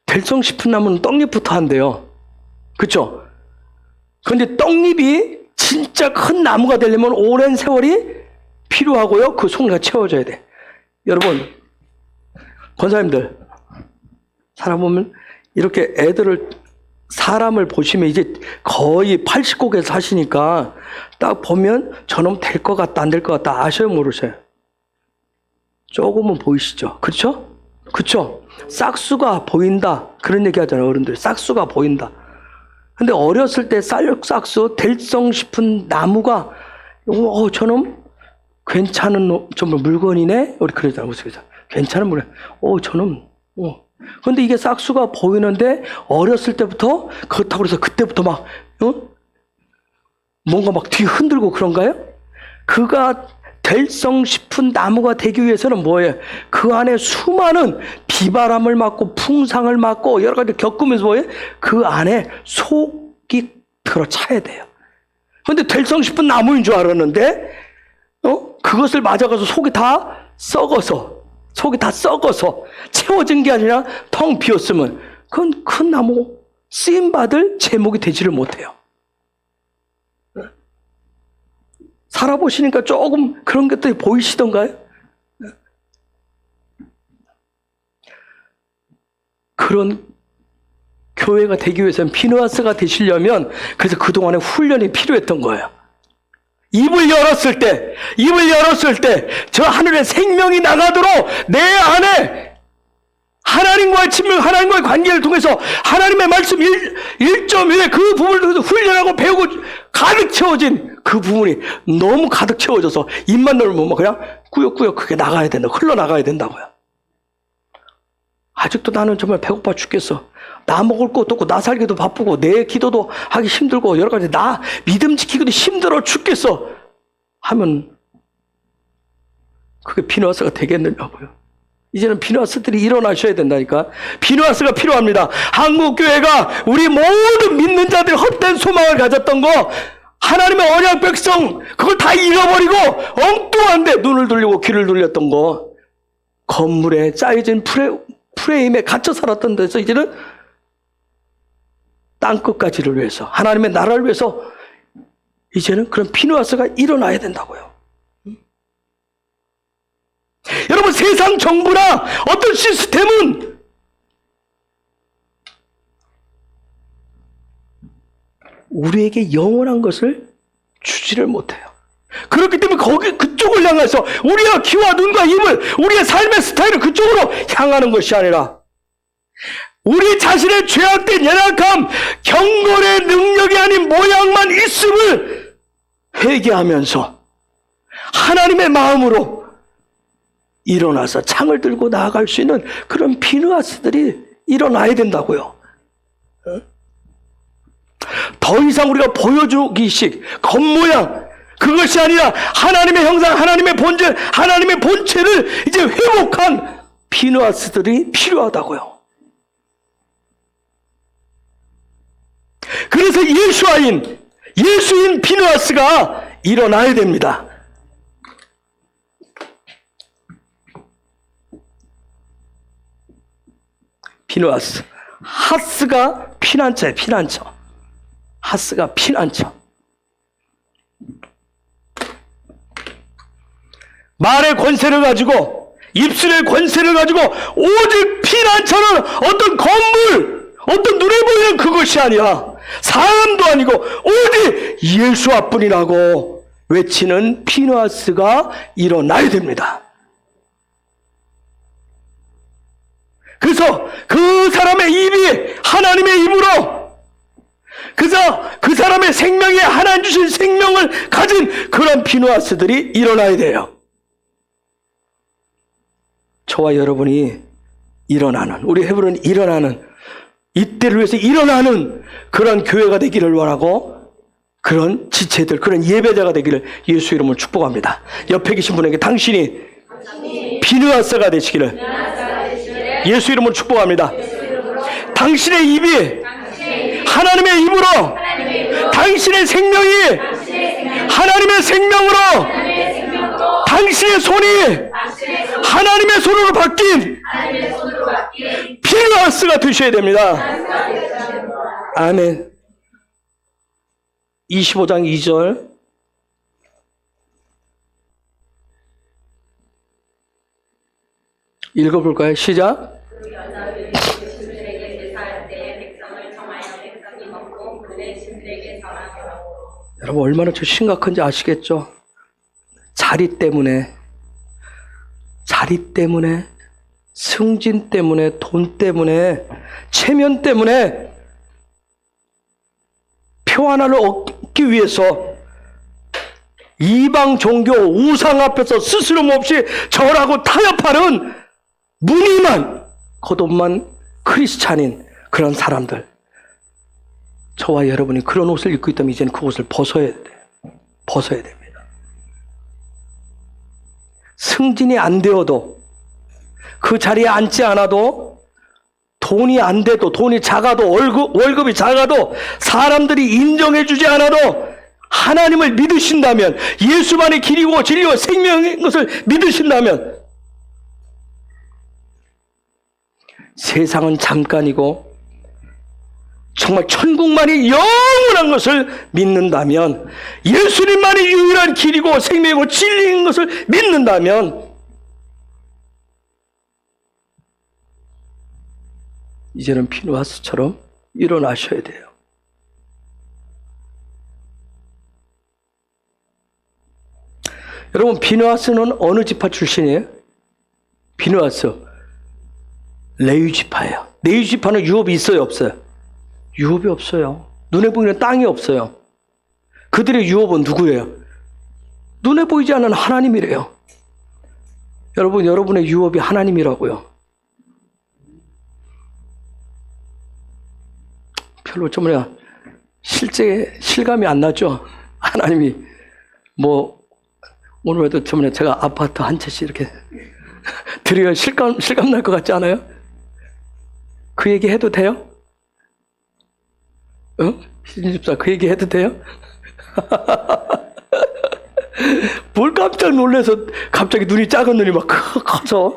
될성 싶은 나무는 떡잎부터 한대요. 그렇죠? 그런데 떡잎이 진짜 큰 나무가 되려면 오랜 세월이 필요하고요. 그 속내가 채워져야 돼. 여러분, 권사님들, 사람 보면 이렇게 사람을 보시면 이제 거의 80곡에 사시니까 딱 보면 저놈 될 것 같다, 안 될 것 같다 아셔요, 모르셔요? 조금은 보이시죠? 그렇죠? 그렇죠? 싹수가 보인다. 그런 얘기 하잖아요, 어른들. 싹수가 보인다. 근데 어렸을 때 싹수, 될성 싶은 나무가, 저놈 괜찮은 정말 물건이네? 우리 그러잖아요, 무슨 괜찮은 물건. 저놈. 근데 이게 싹수가 보이는데 어렸을 때부터 그렇다고 해서 그때부터 막, 뭔가 막 뒤 흔들고 그런가요? 그가 될성 싶은 나무가 되기 위해서는 뭐예요? 그 안에 수많은 비바람을 맞고 풍상을 맞고 여러 가지 겪으면서 뭐예요? 그 안에 속이 들어차야 돼요. 그런데 될성 싶은 나무인 줄 알았는데, 그것을 맞아가서 속이 다 썩어서 채워진 게 아니라 텅 비었으면 그건 큰 나무 쓰임받을 제목이 되지를 못해요. 살아보시니까 조금 그런 것들이 보이시던가요? 그런 교회가 되기 위해서는 비누아스가 되시려면, 그래서 그동안에 훈련이 필요했던 거예요. 입을 열었을 때 저 하늘의 생명이 나가도록 내 안에 하나님과의 친밀, 하나님과의 관계를 통해서 하나님의 말씀 1.1의 그 부분을 통해서 훈련하고 배우고 가득 채워진 그 부분이 너무 가득 채워져서 입만 열면 그냥 꾸역꾸역 그게 나가야 된다. 흘러나가야 된다고요. 아직도 나는 정말 배고파 죽겠어. 나 먹을 것도 없고 나 살기도 바쁘고 내 기도도 하기 힘들고 여러 가지 나 믿음 지키기도 힘들어 죽겠어 하면 그게 비누아스가 되겠느냐고요. 이제는 비누아스들이 일어나셔야 된다니까. 비누아스가 필요합니다. 한국교회가 우리 모든 믿는 자들이 헛된 소망을 가졌던 거, 하나님의 언약 백성 그걸 다 잃어버리고 엉뚱한데 눈을 돌리고 귀를 돌렸던 거, 건물에 짜여진 프레임에 갇혀 살았던 데서 이제는 땅끝까지를 위해서, 하나님의 나라를 위해서 이제는 그런 비누아스가 일어나야 된다고요. 여러분, 세상 정부나 어떤 시스템은 우리에게 영원한 것을 주지를 못해요. 그렇기 때문에 그쪽을 향해서 우리의 귀와 눈과 입을, 우리의 삶의 스타일을 그쪽으로 향하는 것이 아니라 우리 자신의 죄악된 연약함, 경건의 능력이 아닌 모양만 있음을 회개하면서 하나님의 마음으로 일어나서 창을 들고 나아갈 수 있는 그런 비누아스들이 일어나야 된다고요. 더 이상 우리가 보여주기식, 겉모양, 그것이 아니라 하나님의 형상, 하나님의 본질, 하나님의 본체를 이제 회복한 비누아스들이 필요하다고요. 그래서 예수인 비누아스가 일어나야 됩니다. 비누아스. 하스가 피난처예요, 피난처. 하스가 피난처. 말의 권세를 가지고, 입술의 권세를 가지고, 오직 피난처는 어떤 건물, 어떤 눈에 보이는 그것이 아니라, 사람도 아니고, 오직 예수뿐이라고 외치는 피누아스가 일어나야 됩니다. 그래서 그 사람의 입이 하나님의 입으로, 그래서 그 사람의 생명에 하나님 주신 생명을 가진 그런 비누아스들이 일어나야 돼요. 저와 여러분이 일어나는, 우리 해부는 일어나는, 이때를 위해서 일어나는 그런 교회가 되기를 원하고, 그런 지체들, 그런 예배자가 되기를 예수 이름으로 축복합니다. 옆에 계신 분에게 당신이 비누아스가 되시기를 예수 이름으로 축복합니다. 당신의 입이 하나님의 입으로, 당신의 생명이 하나님의 생명으로, 당신의 손이 하나님의 손으로 바뀐 비누아스가 되셔야 됩니다. 아멘. 25장 2절. 읽어볼까요? 시작. 여러분 얼마나 저 심각한지 아시겠죠? 자리 때문에, 승진 때문에, 돈 때문에, 체면 때문에 표 하나를 얻기 위해서 이방 종교 우상 앞에서 스스럼없이 절하고 타협하는 무늬만, 겉옷만 크리스찬인 그런 사람들, 저와 여러분이 그런 옷을 입고 있다면 이제는 그 옷을 벗어야 돼요. 벗어야 됩니다. 승진이 안 되어도, 그 자리에 앉지 않아도, 돈이 안 돼도, 돈이 작아도, 월급이 작아도, 사람들이 인정해 주지 않아도 하나님을 믿으신다면, 예수만이 길이고 진리와 생명인 것을 믿으신다면, 세상은 잠깐이고 정말 천국만이 영원한 것을 믿는다면, 예수님만이 유일한 길이고 생명이고 진리인 것을 믿는다면, 이제는 비누아스처럼 일어나셔야 돼요. 여러분, 비누아스는 어느 지파 출신이에요? 비누아스 레위 지파예요. 레위 지파는 유업이 있어요, 없어요? 유업이 없어요. 눈에 보이는 땅이 없어요. 그들의 유업은 누구예요? 눈에 보이지 않는 하나님이래요. 여러분, 여러분의 유업이 하나님이라고요. 별로 좀 실제 실감이 안 나죠? 하나님이 오늘도 저번에 제가 아파트 한 채씩 이렇게 드려야 실감 날 것 같지 않아요? 그 얘기 해도 돼요? 신집사 그 얘기 해도 돼요? 뭘 깜짝 놀라서 갑자기 눈이 작은 눈이 막 커서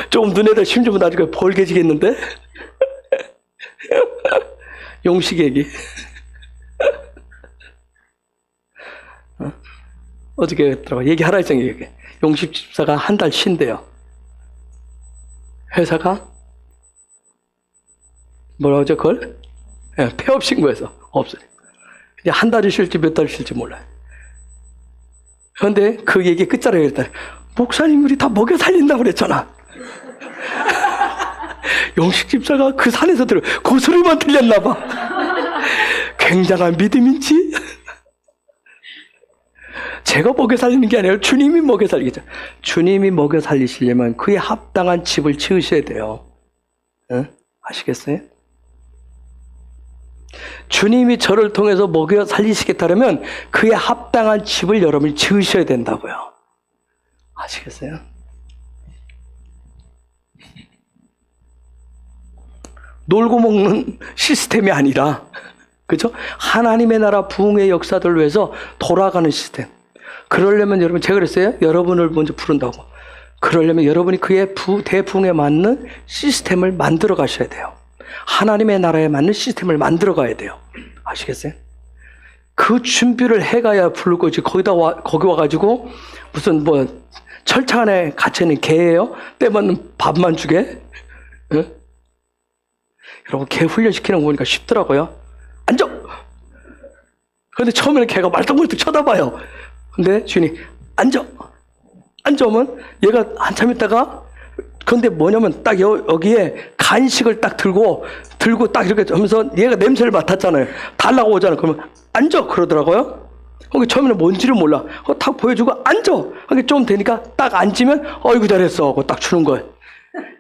조금 눈에다 힘 주면 나중에 벌개지겠는데? 용식 얘기. 어저께 했더라고. 얘기하라 했잖아요. 얘기. 용식 집사가 한 달 쉰대요. 회사가 뭐라고 하죠 그걸? 폐업 신고해서 없어요. 이제 한 달이 쉴지 몇 달이 쉴지 몰라요. 그런데 그 얘기 끝자락에 했더니 목사님들이 다 먹여 살린다고 그랬잖아. 영식 집사가 그 산에서 그 소리만 들렸나 봐. 굉장한 믿음인지. 제가 먹여 살리는 게 아니라 주님이 먹여 살리겠죠. 주님이 먹여 살리시려면 그에 합당한 집을 지으셔야 돼요. 응? 아시겠어요? 주님이 저를 통해서 먹여 살리시겠다면 그에 합당한 집을 여러분이 지으셔야 된다고요. 아시겠어요? 놀고 먹는 시스템이 아니라, 그죠? 하나님의 나라 부흥의 역사들을 위해서 돌아가는 시스템. 그러려면 여러분, 제가 그랬어요. 여러분을 먼저 부른다고. 그러려면 여러분이 그의 대부흥에 맞는 시스템을 만들어 가셔야 돼요. 하나님의 나라에 맞는 시스템을 만들어 가야 돼요. 아시겠어요? 그 준비를 해가야 부를 거지. 거기 와가지고 무슨 철창 안에 갇혀있는 개예요? 때맞는 밥만 주게? 응? 여러분, 개 훈련시키는 거 보니까 쉽더라고요. 앉아! 근데 처음에는 개가 말똥말똥 쳐다봐요. 근데 주인이 앉아! 앉아오면 얘가 한참 있다가, 근데 뭐냐면 딱 여기에 간식을 딱 들고 딱 이렇게 하면서 얘가 냄새를 맡았잖아요. 달라고 오잖아요. 그러면 앉아! 그러더라고요. 거기 처음에는 뭔지를 몰라. 그거 딱 보여주고 앉아! 그게 좀 되니까 딱 앉으면 어이구 잘했어 하고 딱 주는 거예요.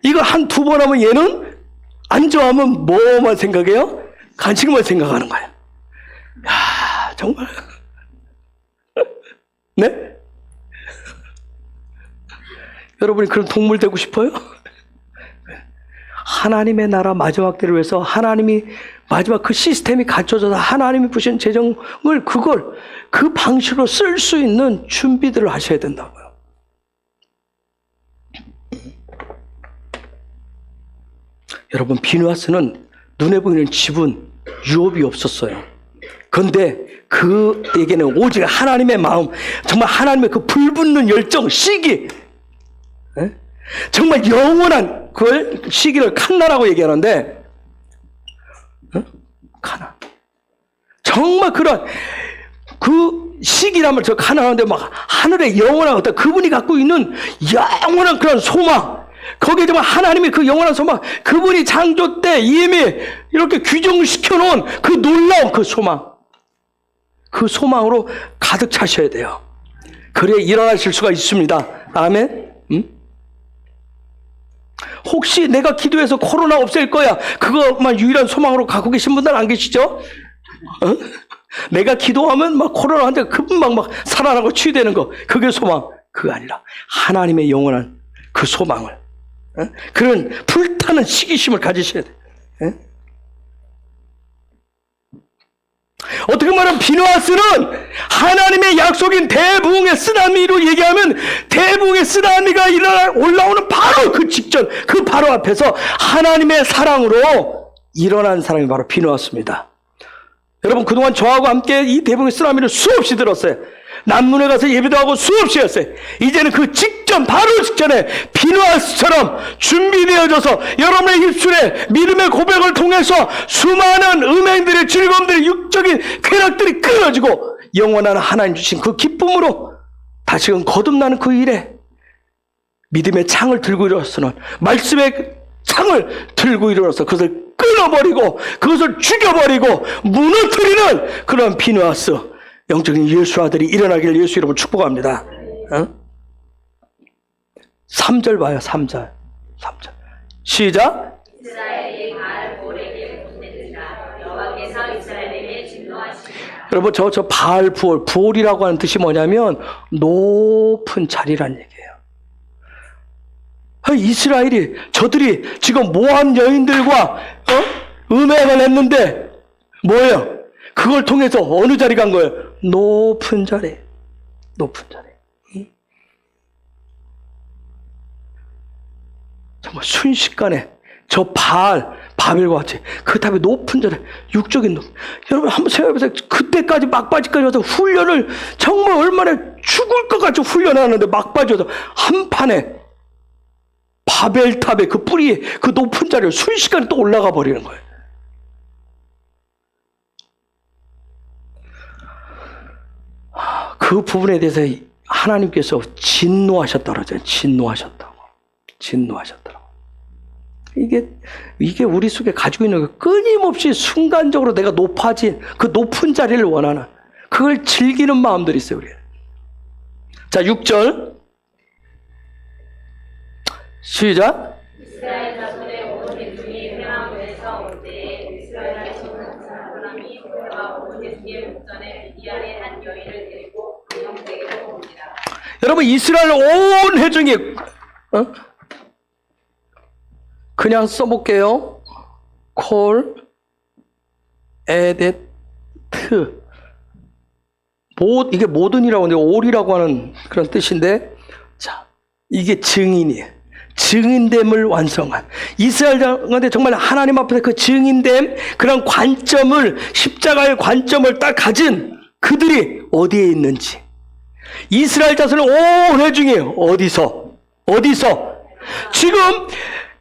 이거 한 두 번 하면 얘는 앉아 하면 뭐만 생각해요? 간식만 생각하는 거예요. 야, 정말. 네? 여러분이 그런 동물 되고 싶어요? 하나님의 나라 마지막 때를 위해서 하나님이 마지막 그 시스템이 갖춰져서 하나님이 부신 재정을 그 방식으로 쓸 수 있는 준비들을 하셔야 된다고요. 여러분, 비누하스는 눈에 보이는 집은 유업이 없었어요. 그런데 그에게는 오직 하나님의 마음, 정말 하나님의 그 불붙는 열정, 시기, 정말 영원한 그걸 시기를 칸나라고 얘기하는데, 카나. 정말 그런 그 시기라면 저 카나하는데 막 하늘의 영원한 어떤 그분이 갖고 있는 영원한 그런 소망, 거기에 정말 하나님의 그 영원한 소망, 그분이 창조 때 이미 이렇게 규정시켜 놓은 그 놀라운 그 소망, 그 소망으로 가득 차셔야 돼요. 그래야 일어나실 수가 있습니다. 아멘. 혹시 내가 기도해서 코로나 없앨 거야, 그것만 유일한 소망으로 갖고 계신 분들 안 계시죠? 내가 기도하면 막 코로나 환자가 금방 막 살아나고 치유되는 거, 그게 소망. 그거 아니라 하나님의 영원한 그 소망을, 그런 불타는 시기심을 가지셔야 돼요. 어떻게 말하면 비누하스는 하나님의 약속인 대부흥의 쓰나미로 얘기하면 대부흥의 쓰나미가 올라오는 바로 그 직전, 그 바로 앞에서 하나님의 사랑으로 일어난 사람이 바로 비누하스입니다. 여러분, 그동안 저하고 함께 이 대부흥의 쓰나미를 수없이 들었어요. 남문에 가서 예배도 하고 수없이 했어요. 이제는 그 직전, 바로 직전에 비누하스처럼 준비되어져서 여러분의 입술에 믿음의 고백을 통해서 수많은 음행들의 즐거움들의 육적인 쾌락들이 끊어지고 영원한 하나님 주신 그 기쁨으로 다시금 거듭나는 그 일에 믿음의 창을 들고 일어서는, 말씀의 창을 들고 일어나서 그것을 끊어버리고 그것을 죽여버리고 무너뜨리는 그런 비누하스, 영적인 예수 아들이 일어나기를 예수 이름으로 축복합니다. 3절 봐요. 3절. 시작. 이스라엘이 바알 볼에게 보내느니라. 여호와께서 이스라엘에게 진노하시니라. 여러분, 저 바알 부올이라고 하는 뜻이 뭐냐면 높은 자리란 얘기예요. 이스라엘이, 저들이 지금 모함 여인들과 음행을 했는데 뭐예요? 그걸 통해서 어느 자리 간 거예요? 높은 자리. 높은 자리. 정말 순식간에 저 바벨과 같이 그 다음에 높은 자리, 육적인 높. 여러분 한번 생각해보세요. 그때까지 막바지까지 와서 훈련을 정말 얼마나 죽을 것 같이 훈련하는데 막바지 와서 한 판에 바벨탑의 그 뿌리, 그 높은 자리를 순식간에 또 올라가 버리는 거예요. 그 부분에 대해서 하나님께서 진노하셨다고 그러죠. 진노하셨다고. 이게 우리 속에 가지고 있는 거, 끊임없이 순간적으로 내가 높아진 그 높은 자리를 원하는, 그걸 즐기는 마음들이 있어요, 우리. 자, 6절. 시작. 이스라엘 자손의 온 대중이 회막문에서 올 때에 이스라엘 자손 사람이 그와 온 대중의 목전에 미디안의 한 여인을 데리고 그 형제에게로 옵니다. 여러분, 이스라엘 온 회중이, 그냥 써볼게요. 콜, 에데트. 이게 모든이라고 하는데, 올이라고 하는 그런 뜻인데, 자, 이게 증인이에요. 증인됨을 완성한. 이스라엘 가운데 정말 하나님 앞에서 그 증인됨, 그런 관점을, 십자가의 관점을 딱 가진 그들이 어디에 있는지. 이스라엘 자손은 온 회중이에요. 어디서? 지금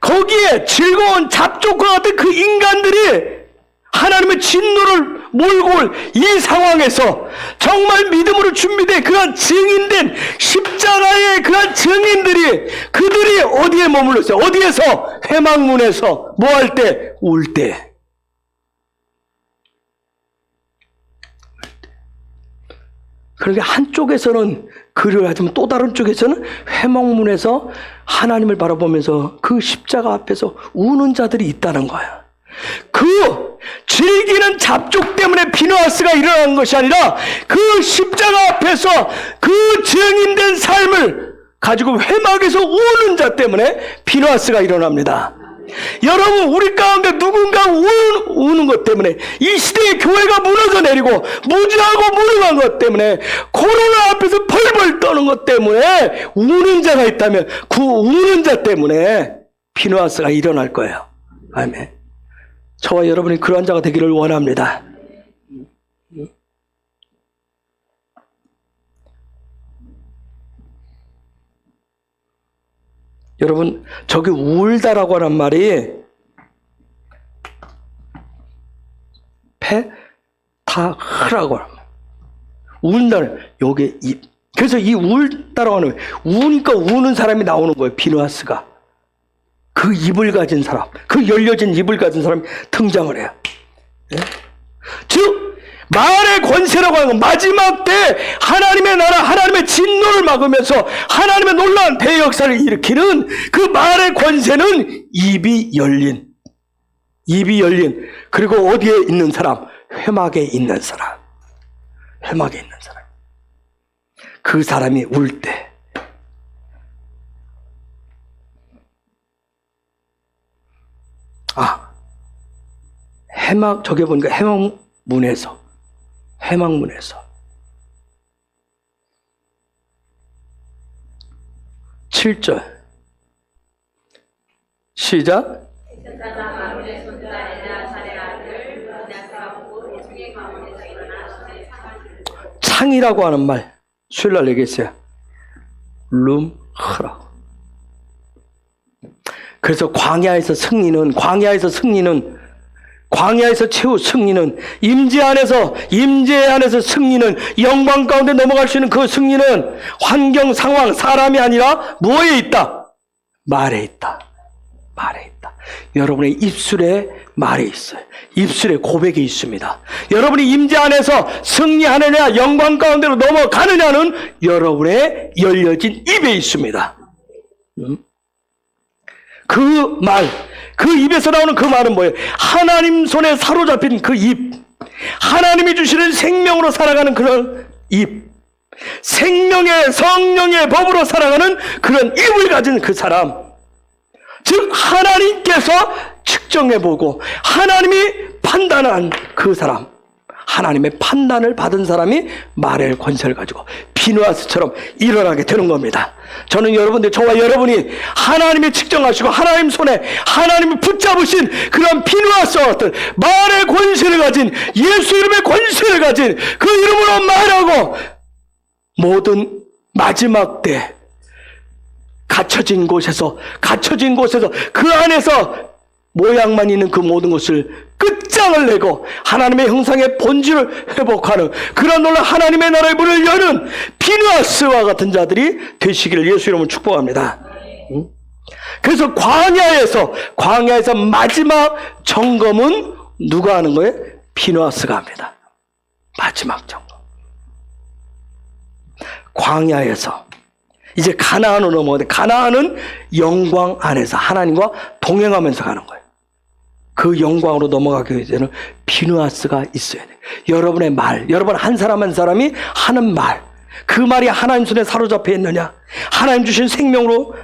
거기에 즐거운 잡족과 같은 그 인간들이 하나님의 진노를 몰고 올 이 상황에서 정말 믿음으로 준비된 그런 증인된 십자가의 그런 증인들이, 그들이 어디에 머물러 있어요? 어디에서? 회막문에서. 뭐 할 때? 울 때. 그러니까 한쪽에서는 그를 하지만 또 다른 쪽에서는 회막문에서 하나님을 바라보면서 그 십자가 앞에서 우는 자들이 있다는 거야. 그 즐기는 잡족 때문에 비누하스가 일어나는 것이 아니라 그 십자가 앞에서 그 증인된 삶을 가지고 회막에서 우는 자 때문에 비누하스가 일어납니다. 여러분, 우리 가운데 누군가 우는 것 때문에, 이 시대의 교회가 무너져 내리고 무지하고 무능한 것 때문에, 코로나 앞에서 벌벌 떠는 것 때문에 우는 자가 있다면 그 우는 자 때문에 비누하스가 일어날 거예요. 아멘. 저와 여러분이 그러한 자가 되기를 원합니다. 여러분, 저기 울다라고 하는 말이 페타흐라고 합니다. 울다는 요게 입. 그래서 이 울다라고 하는, 우니까 우는 사람이 나오는 거예요. 비누하스가. 그 입을 가진 사람, 그 열려진 입을 가진 사람이 등장을 해요. 예? 즉 말의 권세라고 하는 건 마지막 때 하나님의 나라, 하나님의 진노를 막으면서 하나님의 놀라운 대역사를 일으키는 그 말의 권세는 입이 열린, 그리고 어디에 있는 사람? 회막에 있는 사람. 그 사람이 울 때, 저게 보니까 회막문에서 7절 시작. 창이라고 하는 말 수요일날 얘기했어요. 룸흐라. 그래서 광야에서 최후 승리는 임재 안에서 승리는, 영광 가운데 넘어갈 수 있는 그 승리는 환경, 상황, 사람이 아니라 무엇에 있다? 말에 있다. 여러분의 입술에 말이 있어요. 입술에 고백이 있습니다. 여러분이 임재 안에서 승리하느냐, 영광 가운데로 넘어가느냐는 여러분의 열려진 입에 있습니다. 그 말, 그 입에서 나오는 그 말은 뭐예요? 하나님 손에 사로잡힌 그 입, 하나님이 주시는 생명으로 살아가는 그런 입, 생명의 성령의 법으로 살아가는 그런 입을 가진 그 사람, 즉 하나님께서 측정해보고 하나님이 판단한 그 사람, 하나님의 판단을 받은 사람이 말의 권세를 가지고 비누하스처럼 일어나게 되는 겁니다. 저는 여러분들, 저와 여러분이 하나님이 측정하시고 하나님 손에 하나님이 붙잡으신 그런 비누하스와 같은 말의 권세를 가진, 예수 이름의 권세를 가진 그 이름으로 말하고 모든 마지막 때 갇혀진 곳에서 그 안에서 모양만 있는 그 모든 것을 끝장을 내고 하나님의 형상의 본질을 회복하는 그런 놀라운 하나님의 나라의 문을 여는 비누하스와 같은 자들이 되시기를 예수 이름으로 축복합니다. 그래서 광야에서 마지막 점검은 누가 하는 거예요? 비누아스가 합니다. 마지막 점검. 광야에서 이제 가나안으로 넘어가는데, 가나안은 영광 안에서 하나님과 동행하면서 가는 거예요. 그 영광으로 넘어가기 위해서는 비누아스가 있어야 돼요. 여러분의 말, 여러분 한 사람 한 사람이 하는 말, 그 말이 하나님 손에 사로잡혀 있느냐, 하나님 주신 생명으로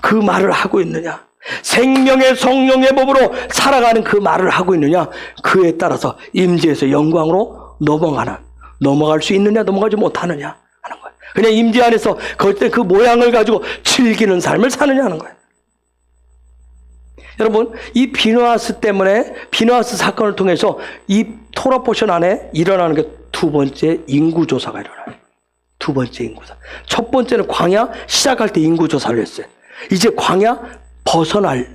그 말을 하고 있느냐, 생명의 성령의 법으로 살아가는 그 말을 하고 있느냐, 그에 따라서 임재에서 영광으로 넘어갈 수 있느냐, 넘어가지 못하느냐 하는 거예요. 그냥 임재 안에서 그때 그 모양을 가지고 즐기는 삶을 사느냐 하는 거예요. 여러분, 이 비누아스 때문에, 비누아스 사건을 통해서 이 토라 포션 안에 일어나는 게 두 번째 인구조사가 일어나요. 두 번째 인구조사. 첫 번째는 광야 시작할 때 인구조사를 했어요. 이제 광야 벗어날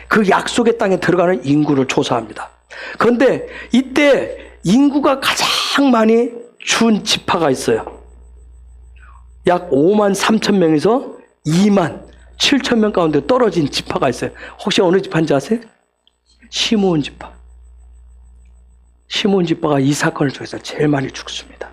그 약속의 땅에 들어가는 인구를 조사합니다. 그런데 이때 인구가 가장 많이 준 지파가 있어요. 약 5만 3천 명에서 2만 7천 명 가운데 떨어진 지파가 있어요. 혹시 어느 지파인지 아세요? 시므온 지파. 시므온 지파가 이 사건을 통해서 제일 많이 죽습니다.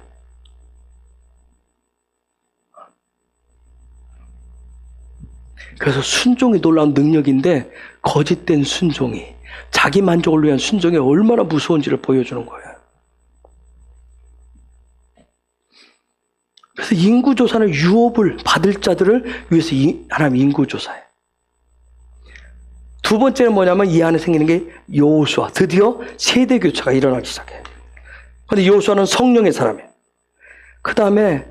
그래서 순종이 놀라운 능력인데, 거짓된 순종이, 자기 만족을 위한 순종이 얼마나 무서운지를 보여주는 거예요. 그래서 인구조사는 유업을 받을 자들을 위해서 하나님 인구조사예요. 두 번째는 뭐냐면, 이 안에 생기는 게 여호수아. 드디어 세대교체가 일어나기 시작해요. 그런데 여호수아는 성령의 사람이에요. 그 다음에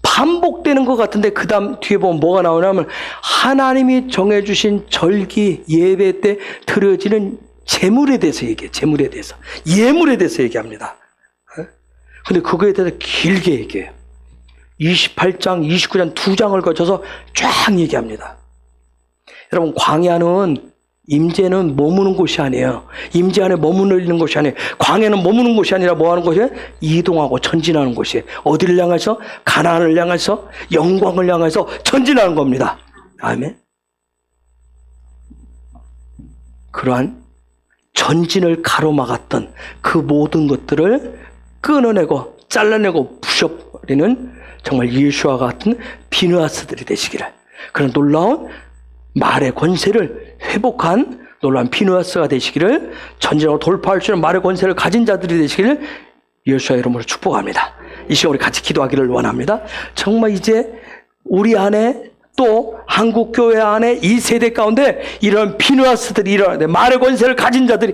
반복되는 것 같은데, 그 다음 뒤에 보면 뭐가 나오냐면, 하나님이 정해주신 절기 예배 때 드려지는 제물에 대해서 얘기해요. 제물에 대해서. 예물에 대해서 얘기합니다. 근데 그거에 대해서 길게 얘기해요. 28장, 29장 두 장을 거쳐서 쫙 얘기합니다. 여러분, 광야는, 임재는 머무는 곳이 아니에요. 임재 안에 머무는 곳이 아니에요. 광야는 머무는 곳이 아니라 뭐 하는 곳이에요? 이동하고 전진하는 곳이에요. 어디를 향해서? 가나안을 향해서, 영광을 향해서 전진하는 겁니다. 아멘. 그러한 전진을 가로막았던 그 모든 것들을 끊어내고 잘라내고 부셔버리는 정말 예수와 같은 비누아스들이 되시기를, 그런 놀라운 말의 권세를 회복한 놀라운 비누아스가 되시기를, 전쟁으로 돌파할 수 있는 말의 권세를 가진 자들이 되시기를 예수의 이름으로 축복합니다. 이 시간 우리 같이 기도하기를 원합니다. 정말 이제 우리 안에, 또 한국교회 안에 이 세대 가운데 이런 비누아스들이 일어나야 돼. 말의 권세를 가진 자들이